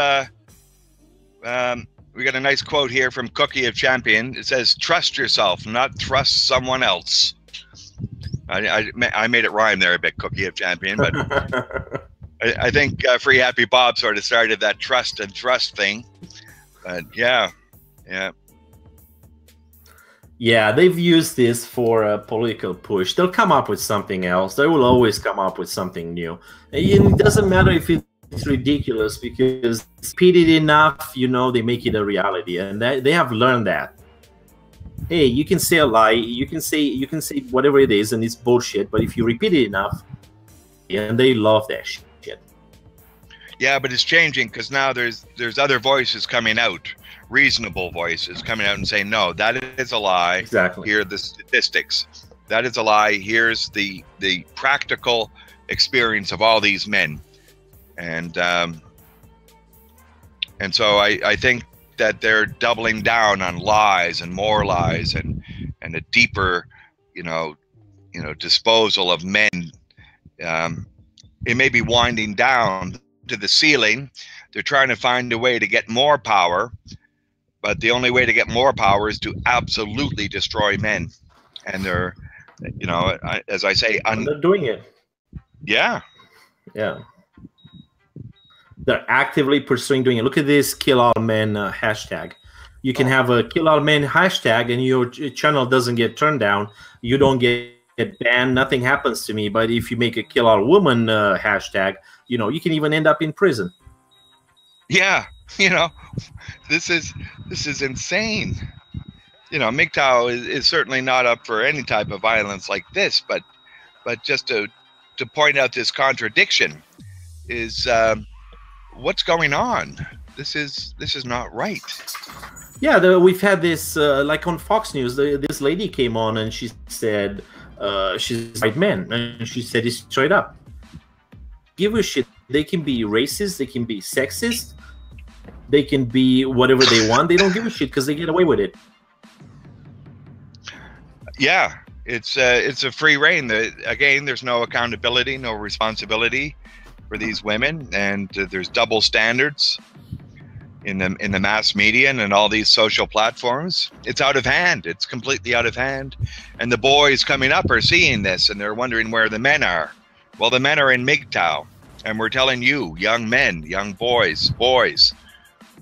quote here from Cookie of Champion. It says, "Trust yourself, not trust someone else." I made it rhyme there a bit, Cookie of Champion, but I think Free Happy Bob sort of started that trust and trust thing. But yeah. Yeah, they've used this for a political push. They'll come up with something else. They will always come up with something new. And it doesn't matter if it's ridiculous, because repeated enough, you know, they make it a reality, and they have learned that. Hey, you can say a lie, you can say whatever it is, and it's bullshit. But if you repeat it enough, and they love that shit. Yeah, but it's changing, because now there's other voices coming out, reasonable voices coming out and saying, no, that is a lie. Exactly. Here are the statistics. That is a lie. Here's the practical experience of all these men. And so I think that they're doubling down on lies and more lies and a deeper, you know, disposal of men. It may be winding down to the ceiling. They're trying to find a way to get more power, but the only way to get more power is to absolutely destroy men. And they're, you know, as I say, they're doing it. Yeah. Yeah. They're actively pursuing doing it. Look at this Kill All Men hashtag. You can have a Kill All Men hashtag and your channel doesn't get turned down. You don't get banned. Nothing happens to me. But if you make a Kill All Woman hashtag, you know, you can even end up in prison. Yeah. You know, this is insane. You know, MGTOW is certainly not up for any type of violence like this, but just to point out this contradiction is what's going on. This is not right. Yeah, we've had this like on Fox News. This lady came on and she said she's white men, and she said it straight up. Give a shit. They can be racist. They can be sexist. They can be whatever they want. They don't give a shit because they get away with it. Yeah, it's a free reign. Again, there's no accountability, no responsibility for these women, and there's double standards in the mass media and in all these social platforms. It's out of hand. It's completely out of hand. And the boys coming up are seeing this, and they're wondering where the men are. Well, the men are in MGTOW, and we're telling you, young men, young boys,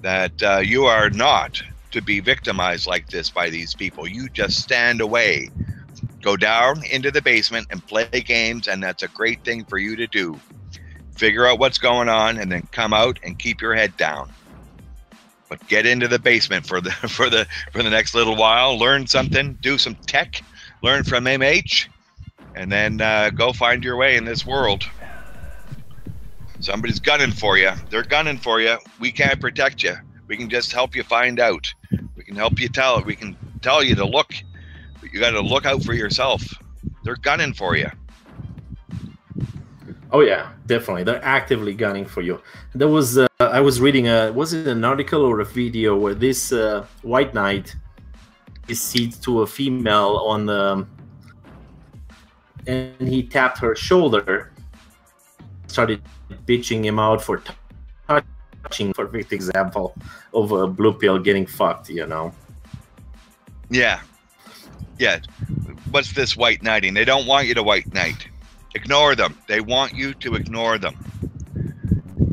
that you are not to be victimized like this by these people. You just stand away, go down into the basement and play games, and that's a great thing for you to do. Figure out what's going on and then come out and keep your head down. But get into the basement for the next little while, learn something, do some tech, learn from MH, and then go find your way in this world. Somebody's gunning for you. They're gunning for you. We can't protect you. We can just help you find out. We can help you tell. We can tell you to look, but you got to look out for yourself. They're gunning for you. Oh yeah, definitely. They're actively gunning for you. There was I was reading was it an article or a video where this white knight is seat to a female on the, and he tapped her shoulder, started bitching him out for touching. Perfect example of a blue pill getting fucked, you know. Yeah. Yeah. What's this white knighting? They don't want you to white knight. Ignore them. They want you to ignore them.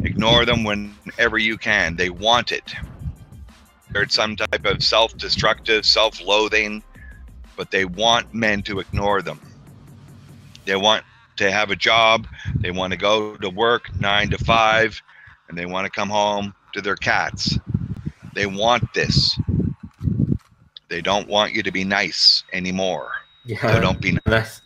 Ignore them whenever you can. They want it. There's some type of self-destructive, self-loathing, but they want men to ignore them. They want to have a job. They want to go to work 9 to 5, and they want to come home to their cats. They want this. They don't want you to be nice anymore. Yeah, so don't be nice.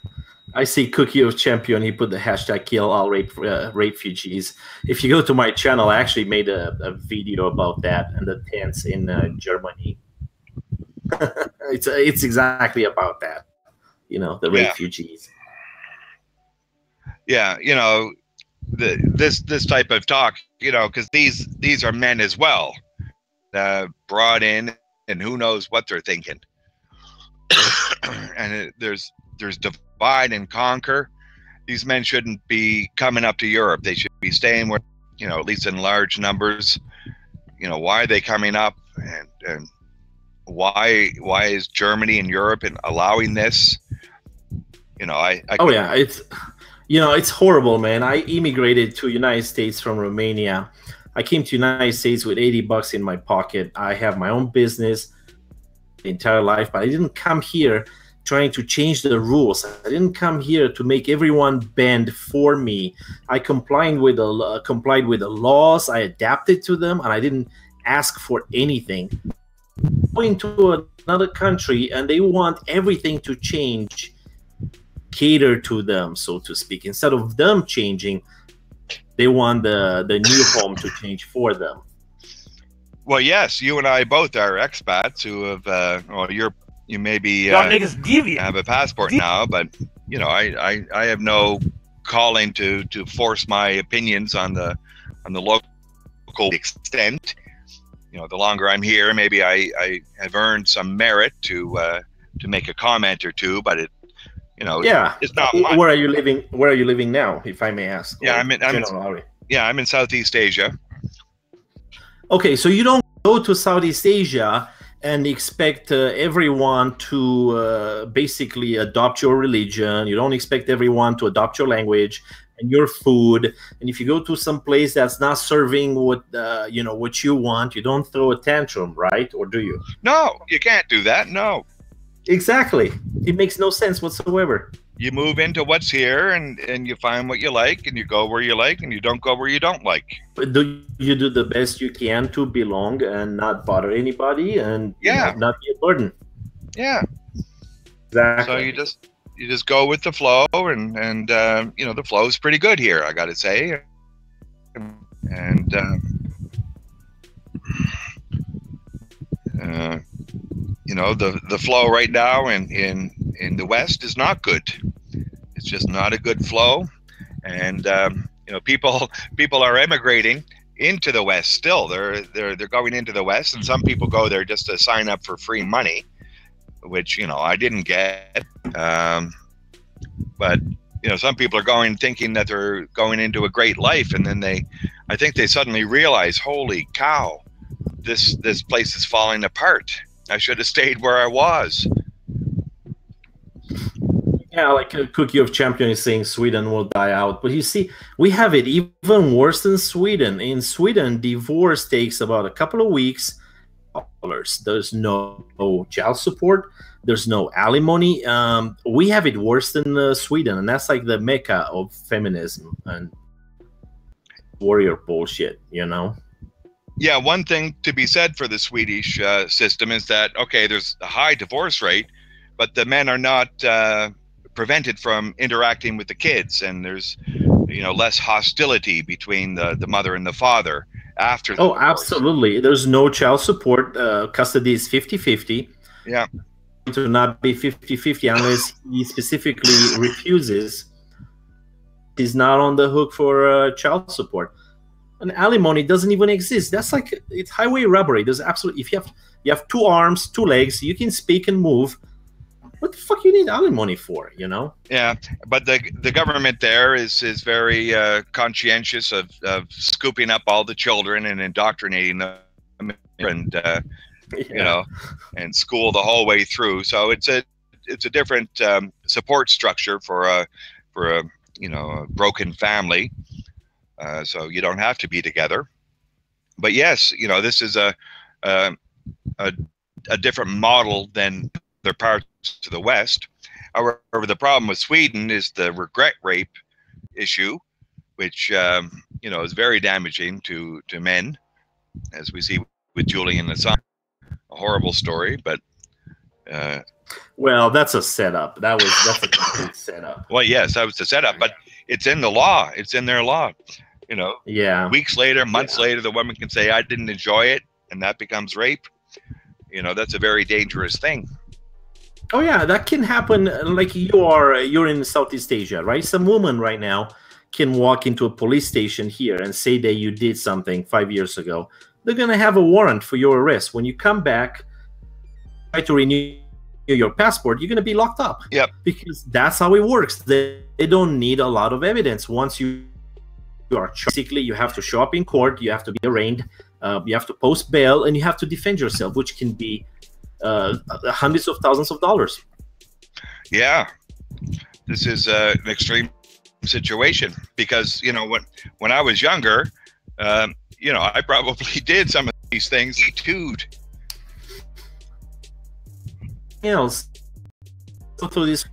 I see Cookie of Champion. He put the hashtag kill all refugees. If you go to my channel, I actually made a video about that and the tents in Germany. it's exactly about that, you know, the refugees. Yeah, you know, this type of talk, you know, because these are men as well, brought in, and who knows what they're thinking. And there's divide and conquer. These men shouldn't be coming up to Europe. They should be staying where, you know, at least in large numbers. You know, why are they coming up, and why is Germany and Europe allowing this? You know, oh yeah, it's, you know, it's horrible, man. I immigrated to United States from Romania. I came to United States with $80 in my pocket. I have my own business the entire life, but I didn't come here trying to change the rules. I didn't come here to make everyone bend for me. I complied with the laws. I adapted to them, and I didn't ask for anything. Going to another country, and they want everything to change, cater to them, so to speak. Instead of them changing, they want the new home to change for them. Well, yes, you and I both are expats who have, well, you maybe Y'all niggas deviant. have a passport now, but you know, I have no calling to force my opinions on the local extent. You know, the longer I'm here, maybe I have earned some merit to make a comment or two, but it, you know, yeah, it's not much. Where are you living? Where are you living now, if I may ask? Yeah, I'm in Southeast Asia. Okay, so you don't go to Southeast Asia and expect everyone to basically adopt your religion. You don't expect everyone to adopt your language and your food. And if you go to some place that's not serving what you know, what you want, you don't throw a tantrum, right? Or do you? No, you can't do that. No. Exactly. It makes no sense whatsoever. You move into what's here, and you find what you like, and you go where you like, and you don't go where you don't like. But you do the best you can to belong and not bother anybody, and yeah, not be a burden. Yeah, exactly. So you just go with the flow, and you know, the flow is pretty good here, I got to say, and you know, the flow right now in the West is not good. It's just not a good flow, and you know, people are emigrating into the West still. They're going into the West, and some people go there just to sign up for free money, which, you know, I didn't get. But you know, some people are going thinking that they're going into a great life, and then I think they suddenly realize, holy cow, this place is falling apart. I should have stayed where I was. Yeah, like a Cookie of Champion is saying Sweden will die out. But you see, we have it even worse than Sweden. In Sweden, divorce takes about a couple of weeks. There's no child support. There's no alimony. We have it worse than Sweden. And that's like the mecca of feminism and warrior bullshit, you know? Yeah, one thing to be said for the Swedish system is that, okay, there's a high divorce rate, but the men are not prevented from interacting with the kids, and there's less hostility between the mother and the father after the Oh, divorce. absolutely. There's no child support. Custody is 50-50. Yeah. To not be 50-50 unless he specifically refuses. He's not on the hook for child support. And alimony doesn't even exist. That's like, it's highway robbery. There's absolutely, if you have 2 arms, 2 legs, you can speak and move. What the fuck you need alimony for, you know? Yeah, but the government there is very conscientious of scooping up all the children and indoctrinating them, and and school the whole way through. So it's a different support structure for a broken family. So you don't have to be together. But yes, this is a different model than other parts to the West. However, the problem with Sweden is the regret rape issue, which is very damaging to men, as we see with Julian Assange. A horrible story, but well, that's a setup. That's a complete setup. Well, yes, that was the setup, but it's in the law. It's in their law. Yeah. Weeks later, months later, the woman can say, "I didn't enjoy it," and that becomes rape. That's a very dangerous thing. Oh yeah, that can happen. Like you're in Southeast Asia, right? Some woman right now can walk into a police station here and say that you did something 5 years ago. They're gonna have a warrant for your arrest. When you come back, try to renew your passport, you're gonna be locked up. Yep. Because that's how it works. They don't need a lot of evidence. Once you are charged, basically you have to show up in court, you have to be arraigned, you have to post bail, and you have to defend yourself, which can be hundreds of thousands of dollars. Yeah, this is an extreme situation because when I was younger, I probably did some of these things too. Go through this,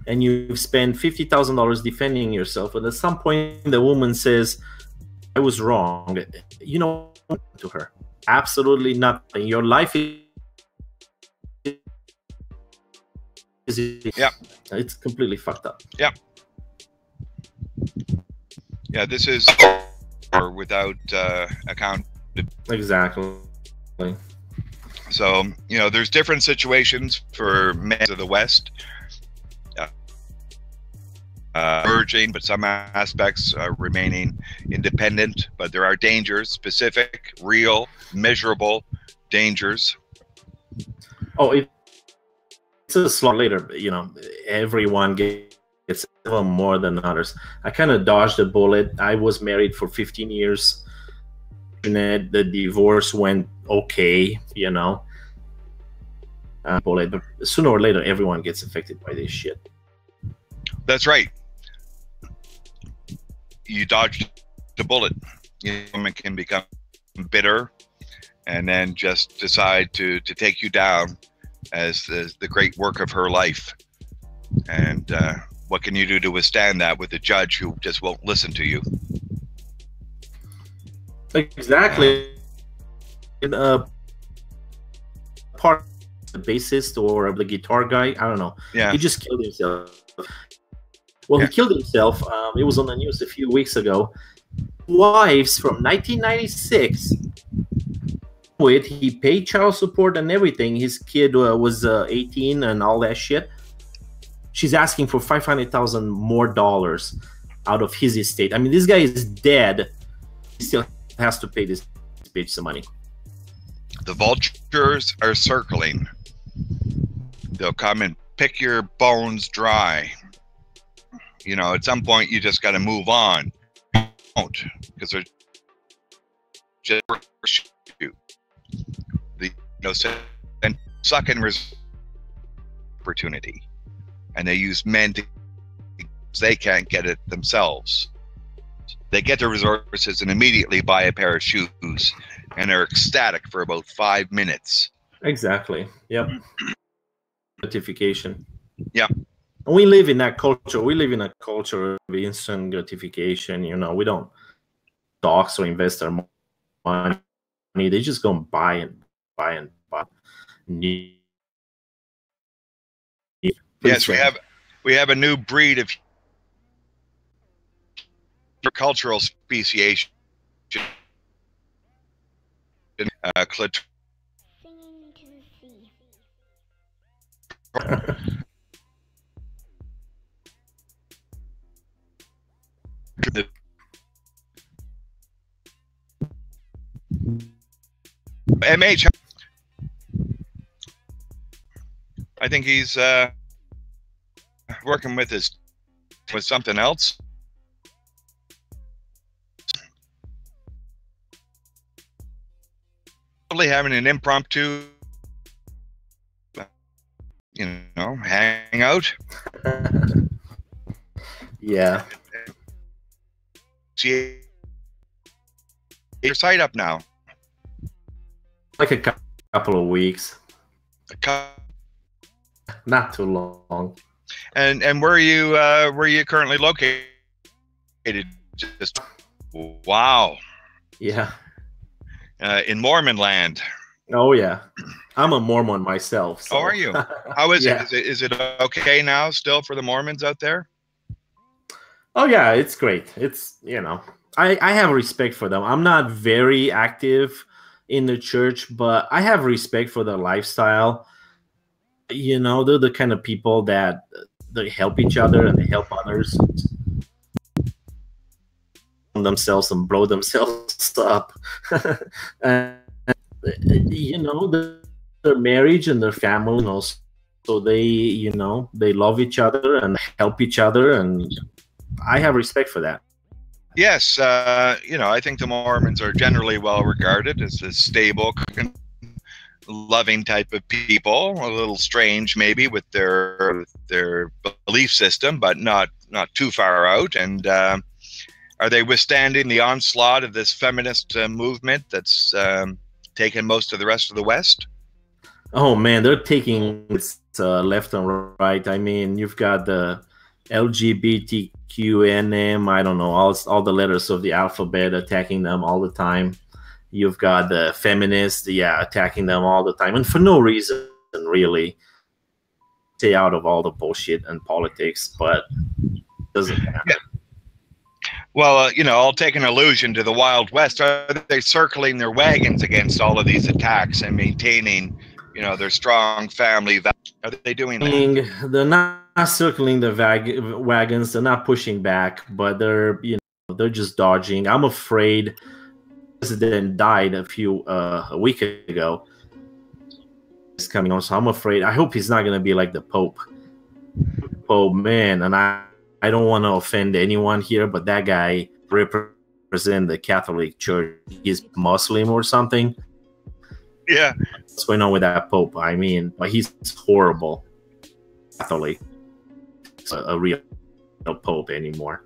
and you spend $50,000 defending yourself, and at some point the woman says, "I was wrong." To her, absolutely nothing. Your life is. Yeah, it's completely fucked up. Yeah, yeah. This is without account. Exactly. So there's different situations for men of the West. Merging, but some aspects are remaining independent. But there are dangers, specific, real, measurable dangers. Oh, it's a slot later. Everyone gets more than others. I kind of dodged a bullet. I was married for 15 years. The divorce went okay, bullet. But sooner or later, everyone gets affected by this shit. That's right. You dodged the bullet. Women can become bitter and then just decide to take you down as the great work of her life. And what can you do to withstand that with a judge who just won't listen to you? Exactly. Part the bassist or the guitar guy, I don't know. Yeah. He just killed himself. Well, he killed himself. It was on the news a few weeks ago. Wives from 1996. He paid child support and everything. His kid was 18 and all that shit. She's asking for $500,000 more dollars out of his estate. I mean, this guy is dead. He still has to pay this bitch some money. The vultures are circling. They'll come and pick your bones dry. At some point, you just got to move on. You don't, because they're just you. And suck and opportunity, and they use men to. They can't get it themselves. They get the resources and immediately buy a pair of shoes, and are ecstatic for about 5 minutes. Exactly. Yep. Gratification. Yep. We live in that culture. We live in a culture of instant gratification. We don't dox or invest our money. They just go and buy and buy and buy. Yes, we have we have a new breed of cultural speciation. Singing to the sea. MH. I think he's working with something else. Probably having an impromptu, hangout. Yeah. See your site up now. Like a couple of weeks. A cou- Not too long. And where are you currently located? Just wow. Yeah. In Mormon land. Oh yeah. I'm a Mormon myself. So. Oh, are you? How is Yeah. it? Is it okay now still for the Mormons out there? Oh yeah, it's great. It's I have respect for them. I'm not very active in the church, but I have respect for their lifestyle. They're the kind of people that they help each other and they help others themselves and blow themselves up. And their marriage and their family, so they love each other and help each other, and I have respect for that. Yes, I think the Mormons are generally well regarded as a stable, loving type of people. A little strange, maybe, with their belief system, but not too far out. And are they withstanding the onslaught of this feminist movement that's taken most of the rest of the West? Oh man, they're taking it left and right. I mean, you've got the LGBTQNM, I don't know, all the letters of the alphabet attacking them all the time. You've got the feminists, attacking them all the time, and for no reason, really. Stay out of all the bullshit and politics, but it doesn't matter. Yeah. Well, I'll take an allusion to the Wild West. Are they circling their wagons against all of these attacks and maintaining, their strong family values? Are they doing that? They're not circling the wagons. They're not pushing back, but they're just dodging. I'm afraid the president died a week ago. It's coming on, so I'm afraid. I hope he's not going to be like the Pope. Man, and I don't want to offend anyone here, but that guy represents the Catholic Church. He's Muslim or something. Yeah. What's going on with that Pope? I mean, he's horrible. Catholic. A real Pope anymore.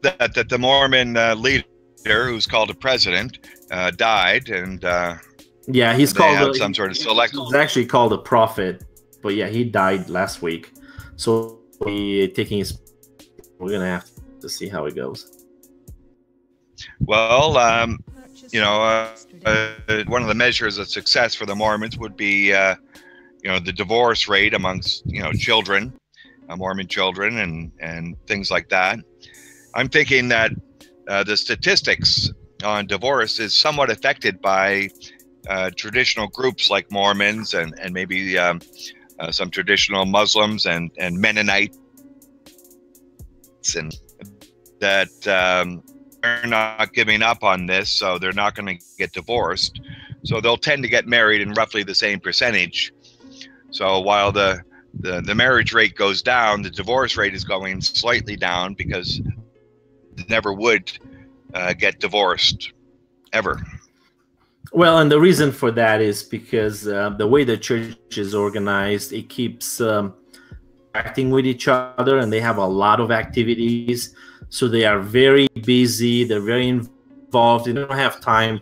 That the Mormon leader, who's called a president, died, and yeah, he's called some sort of select. He's actually called a prophet, but yeah, he died last week. So we're gonna have to see how it goes. Well, one of the measures of success for the Mormons would be, the divorce rate amongst, children, Mormon children, and things like that. I'm thinking that the statistics on divorce is somewhat affected by traditional groups like Mormons and maybe some traditional Muslims and Mennonites, and that they're not giving up on this, so they're not going to get divorced. So they'll tend to get married in roughly the same percentage. So while the marriage rate goes down, the divorce rate is going slightly down because they never would get divorced, ever. Well, and the reason for that is because the way the church is organized, it keeps acting with each other, and they have a lot of activities. So they are very busy. They're very involved. They don't have time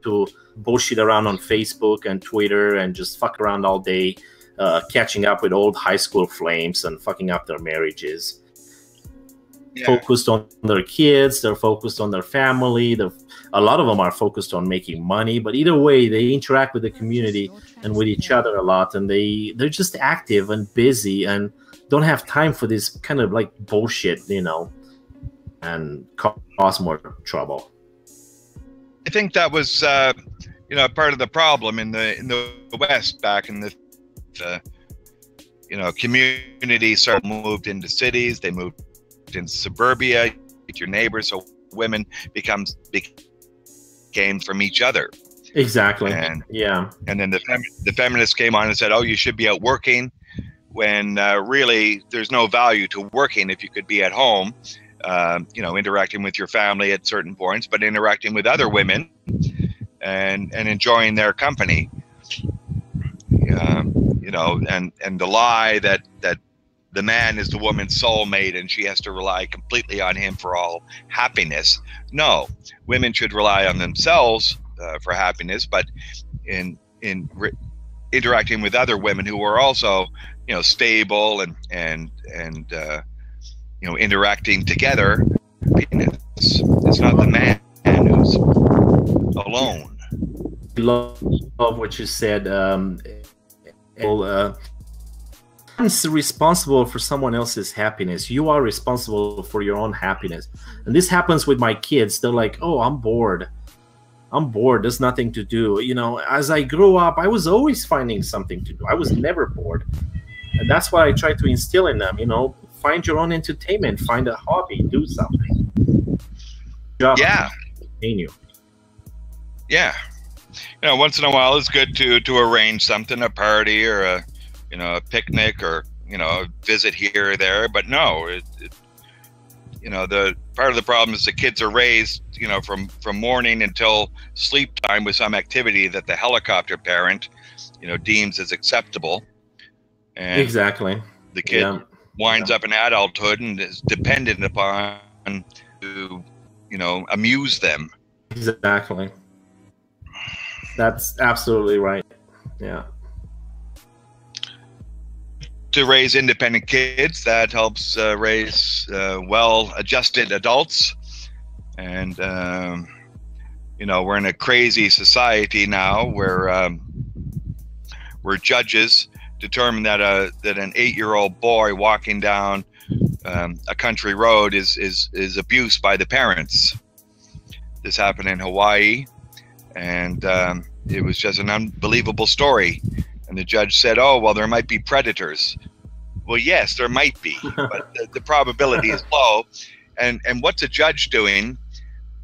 to bullshit around on Facebook and Twitter and just fuck around all day, catching up with old high school flames and fucking up their marriages. Yeah. Focused on their kids. They're focused on their family. a lot of them are focused on making money, but either way, they interact with the community and with each other a lot, and they're just active and busy and don't have time for this kind of like bullshit, you know, and cause more trouble. I think that was, you know, part of the problem in the West back in the you know, communities sort of moved into cities. They moved into suburbia, with your neighbors, so women became from each other. Exactly. And yeah. And then the feminists came on and said, "Oh, you should be out working," when really there's no value to working if you could be at home, you know, interacting with your family at certain points, but interacting with other women and enjoying their company. You know, and the lie that the man is the woman's soulmate and she has to rely completely on him for all happiness. No, women should rely on themselves for happiness, but in interacting with other women who are also, you know, stable and you know, interacting together. It's not the man who's alone. Love what you said. Responsible for someone else's happiness. You are responsible for your own happiness. And this happens with my kids. They're like, "Oh, I'm bored. I'm bored. There's nothing to do." You know, as I grew up, I was always finding something to do. I was never bored. And that's what I try to instill in them. You know, find your own entertainment, find a hobby, do something. Yeah. Entertain you. Yeah. You know, once in a while it's good to arrange something, a party or a, you know, a picnic or, you know, a visit here or there. But no, you know, the part of the problem is the kids are raised, you know, from morning until sleep time with some activity that the helicopter parent, you know, deems as acceptable. And exactly. The kid winds up in adulthood and is dependent upon to, you know, amuse them. Exactly. That's absolutely right. Yeah. To raise independent kids, that helps raise well-adjusted adults. And you know, we're in a crazy society now where judges determine that an 8-year-old boy walking down a country road is abused by the parents. This happened in Hawaii, and it was just an unbelievable story. And the judge said, "Oh, well, there might be predators." Well, yes, there might be, but the probability is low. And what's a judge doing?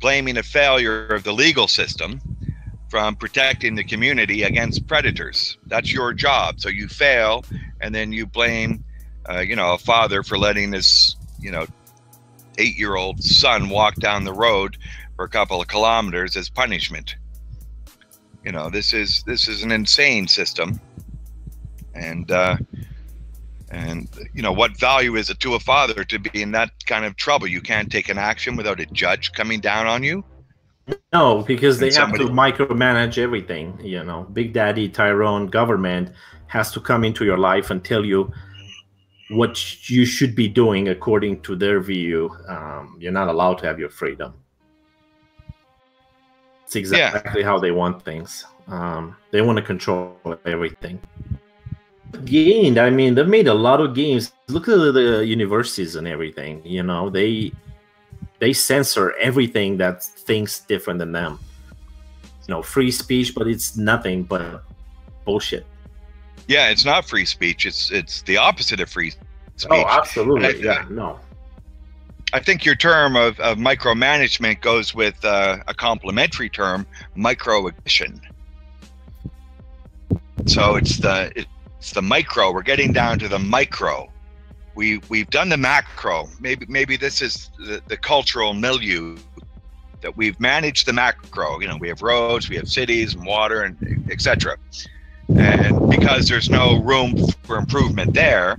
Blaming a failure of the legal system from protecting the community against predators. That's your job. So you fail, and then you blame, you know, a father for letting his, you know, 8-year-old son walk down the road for a couple of kilometers as punishment. You know, this is an insane system, and you know, what value is it to a father to be in that kind of trouble? You can't take an action without a judge coming down on you. No, because they have to micromanage everything. You know, Big Daddy Tyrone government has to come into your life and tell you what you should be doing according to their view. You're not allowed to have your freedom. It's exactly how they want things. They want to control everything. Gained, I mean, they've made a lot of games. Look at the universities and everything. You know, they censor everything that thinks different than them. You know, free speech, but it's nothing but bullshit. Yeah, it's not free speech. It's the opposite of free speech. Oh, absolutely. Yeah, no. I think your term of micromanagement goes with a complementary term, microaggression. So it's the micro. We're getting down to the micro. We've done the macro. Maybe this is the cultural milieu that we've managed the macro. You know, we have roads, we have cities and water, and etc. And because there's no room for improvement there,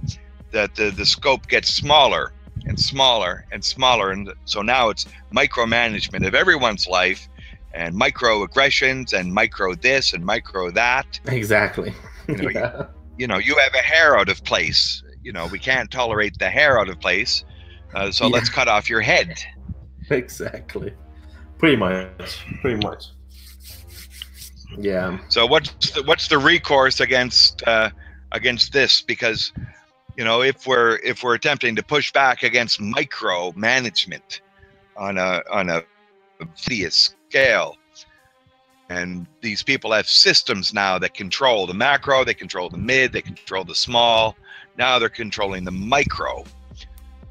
that the scope gets smaller and smaller and smaller, and so now it's micromanagement of everyone's life, and microaggressions, and micro this and micro that. Exactly. You know, you know, you have a hair out of place. You know, we can't tolerate the hair out of place, so let's cut off your head. Exactly. Pretty much. Pretty much. Yeah. So what's the recourse against this? Because if we're attempting to push back against micro management on a serious scale, and these people have systems now that control the macro, they control the mid, they control the small. Now they're controlling the micro.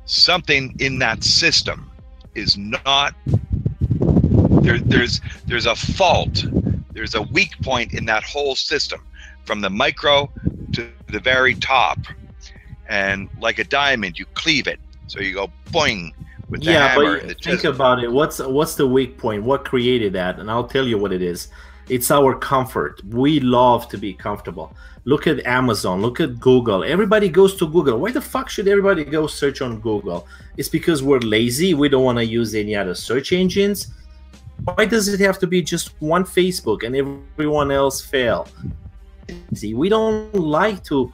Something in that system is not there. There's a fault. There's a weak point in that whole system, from the micro to the very top. And like a diamond, you cleave it. So you go boing with the hammer. But think about it. What's the weak point? What created that? And I'll tell you what it is. It's our comfort. We love to be comfortable. Look at Amazon. Look at Google. Everybody goes to Google. Why the fuck should everybody go search on Google? It's because we're lazy. We don't want to use any other search engines. Why does it have to be just one Facebook and everyone else fail? See, we don't like to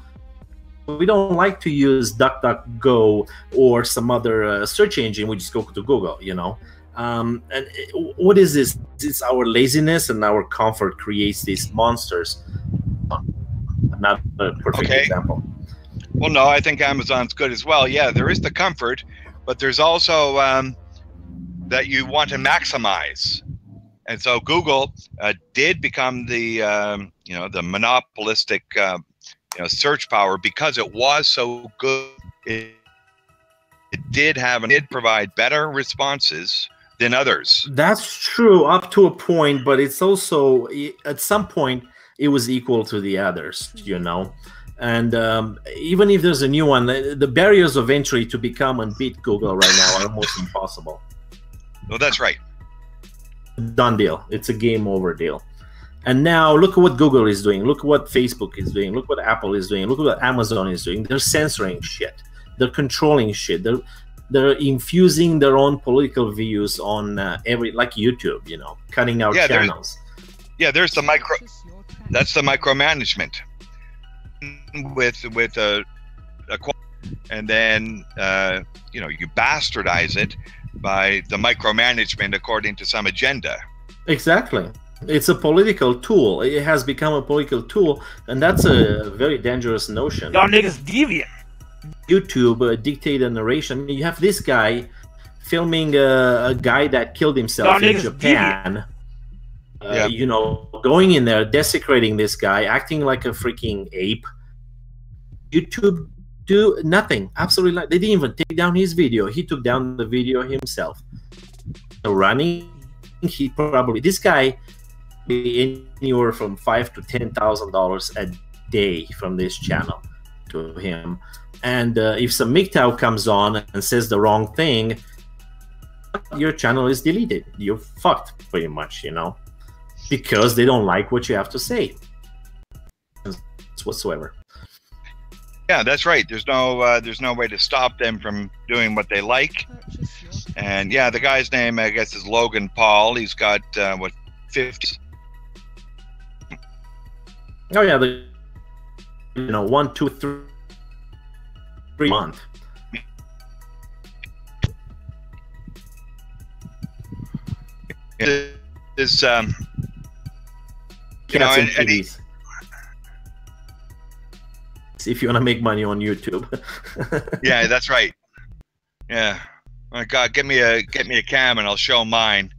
use DuckDuckGo or some other search engine. We just go to Google, what is this? It's our laziness and our comfort creates these monsters. Not a perfect example. Well, no, I think Amazon's good as well. Yeah, there is the comfort, but there's also that you want to maximize. And so Google did become the the monopolistic search power because it was so good. It did provide better responses than others. That's true up to a point, but it's also at some point it was equal to the others, And even if there's a new one, the barriers of entry to become and beat Google right now are almost impossible. Well, that's right. Done deal. It's a game over deal. And now look at what Google is doing. Look what Facebook is doing. Look what Apple is doing. Look what Amazon is doing. They're censoring shit. They're controlling shit. They're infusing their own political views on like YouTube, cutting out channels. There's the micro. That's the micromanagement with a and then you bastardize it by the micromanagement according to some agenda. Exactly. It's a political tool. It has become a political tool, and that's a very dangerous notion. Y'all niggas deviant. YouTube dictate a narration. You have this guy filming a guy that killed himself in Japan. Going in there, desecrating this guy, acting like a freaking ape. YouTube do nothing. Absolutely nothing. They didn't even take down his video. He took down the video himself. Running, this guy anywhere from $5,000 to $10,000 a day from this channel to him. And if some MGTOW comes on and says the wrong thing, your channel is deleted. You're fucked, pretty much, because they don't like what you have to say whatsoever. Yeah, that's right. There's no way to stop them from doing what they like. And yeah, the guy's name, I guess, is Logan Paul. He's got 50. Oh yeah, 1, 2, 3 month. Is if you want to make money on YouTube. Yeah, that's right. Yeah. My God, get me a cam and I'll show mine.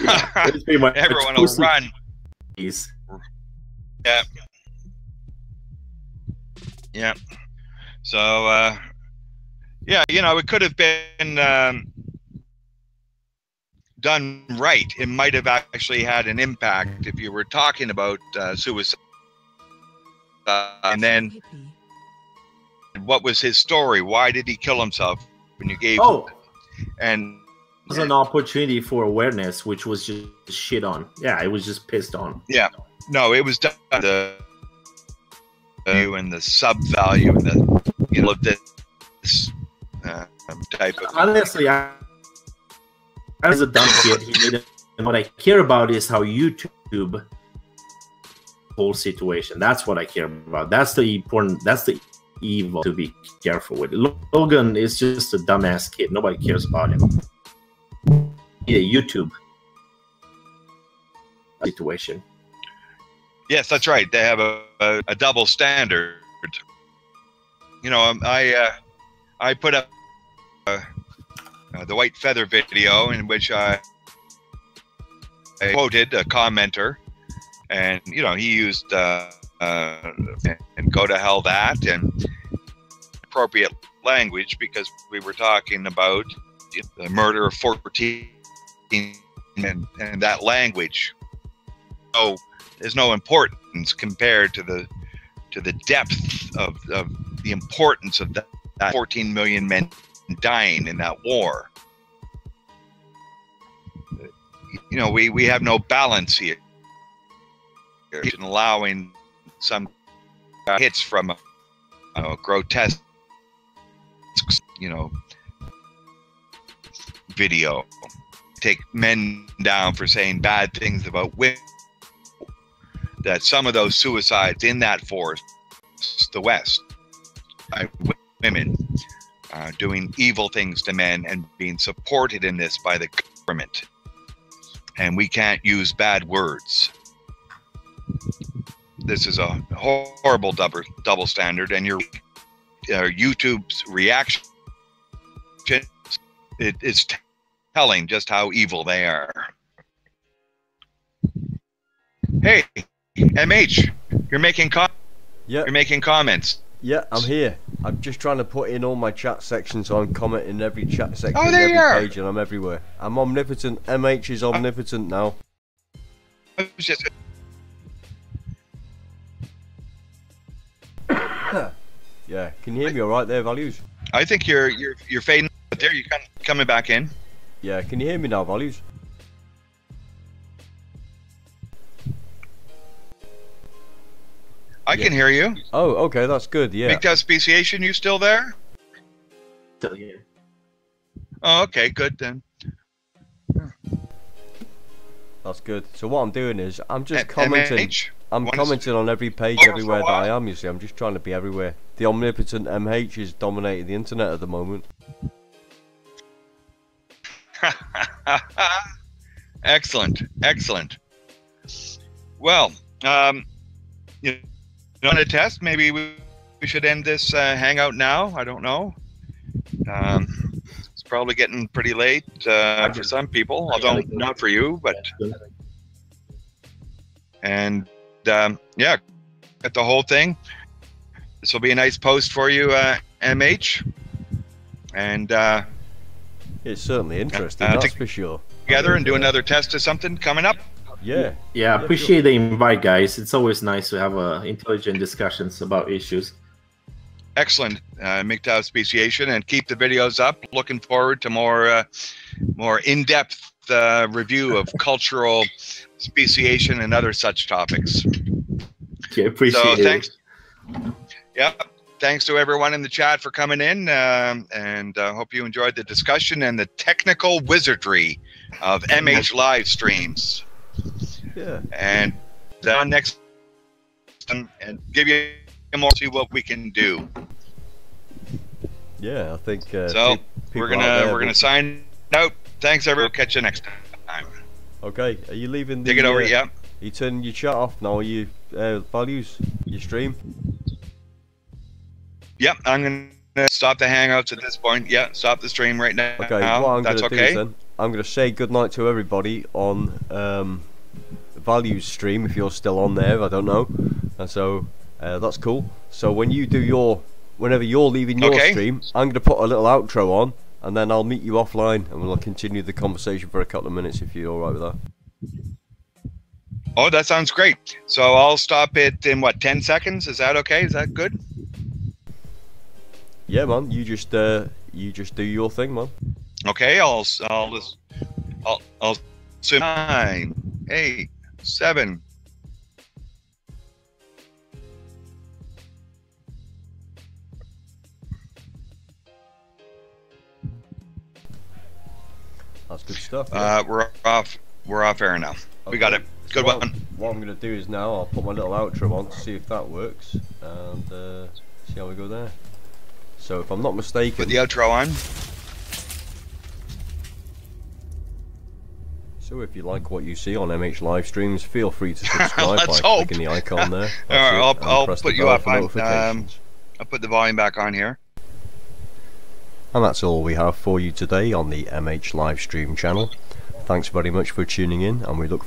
Yeah, everyone will run. Yeah. Yeah. So it could have been done right. It might have actually had an impact if you were talking about suicide. And then what was his story? Why did he kill himself when you gave and it was an opportunity for awareness, which was just shit on. Yeah, it was just pissed on. Yeah. No, it was done the value and the sub value and the of this type of. Honestly, I was a dumb kid. And what I care about is how YouTube whole situation. That's what I care about. That's the important. That's the evil to be careful with. Logan is just a dumbass kid. Nobody cares about him. Yeah, YouTube. situation. Yes, that's right. They have a double standard. You know, I put up the white feather video in which I quoted a commenter, and you know, he used and go to hell that and appropriate language, because we were talking about the murder of 14 and that language. So there's no importance compared to the depth of the importance of that 14 million men dying in that war. You know, we have no balance here, allowing some hits from a grotesque, you know, video, take men down for saying bad things about women. That some of those suicides in that forest, the West, by women doing evil things to men and being supported in this by the government. And we can't use bad words. This is a horrible double standard, and your YouTube's reaction is telling just how evil they are. Hey, MH, you're making You're making comments. Yeah, I'm here. I'm just trying to put in all my chat sections, so I'm commenting in every chat section, oh, there every page, and I'm everywhere. I'm omnipotent. MH is omnipotent now. Yeah, can you hear me all right there, Values? I think you're fading. But there, you're coming back in. Yeah, can you hear me now, Values? I can hear you. Oh, okay, that's good. Yeah. MGTOW speciation, you still there? Still here. Oh, okay, good then. That's good. So what I'm doing is I'm just commenting. MH? I'm commenting on every page everywhere that I am. You see, I'm just trying to be everywhere. The omnipotent MH is dominating the internet at the moment. Excellent, excellent. Well, you want to test? Maybe we should end this hangout now. I don't know. It's probably getting pretty late for some people, although not for you. But and yeah, at the whole thing. This will be a nice post for you, MH. And it's certainly interesting. That's for sure. Together and do another test or something coming up. Yeah. Yeah, appreciate the invite, guys. It's always nice to have intelligent discussions about issues. Excellent, MGTOW speciation, and keep the videos up. Looking forward to more in-depth review of cultural speciation and other such topics. Okay, appreciate it. Thanks. Yeah, thanks to everyone in the chat for coming in, and hope you enjoyed the discussion and the technical wizardry of MH live streams. Yeah. And next, and give you more, see what we can do. Yeah, I think. So we're gonna sign out. Thanks, everyone. We'll catch you next time. Okay, are you leaving? The, take it over. Yeah. Are you turning your chat off now? Are you Values your stream? Yep, I'm gonna stop the hangouts at this point. Yeah, stop the stream right now. Okay, what I'm gonna do is then I'm gonna say goodnight to everybody on Values stream if you're still on there. I don't know, and so that's cool. So when you do whenever you're leaving your stream, I'm gonna put a little outro on, and then I'll meet you offline, and we'll continue the conversation for a couple of minutes if you're all right with that. Oh, that sounds great. So I'll stop it in what, 10 seconds? Is that okay? Is that good? Yeah, man. You just do your thing, man. Okay, I'll 9, 8, 7. That's good stuff. Yeah. We're off air now. Okay. We got it. Good so one. What I'm gonna do is now I'll put my little outro on to see if that works, and see how we go there. So if I'm not mistaken, put the outro on. So if you like what you see on MH Livestreams, feel free to subscribe by Let's hope. clicking the icon there. All right, I'll press put the you bell up for on. notifications. I'll put the volume back on here. And that's all we have for you today on the MH Livestream channel. Thanks very much for tuning in, and we look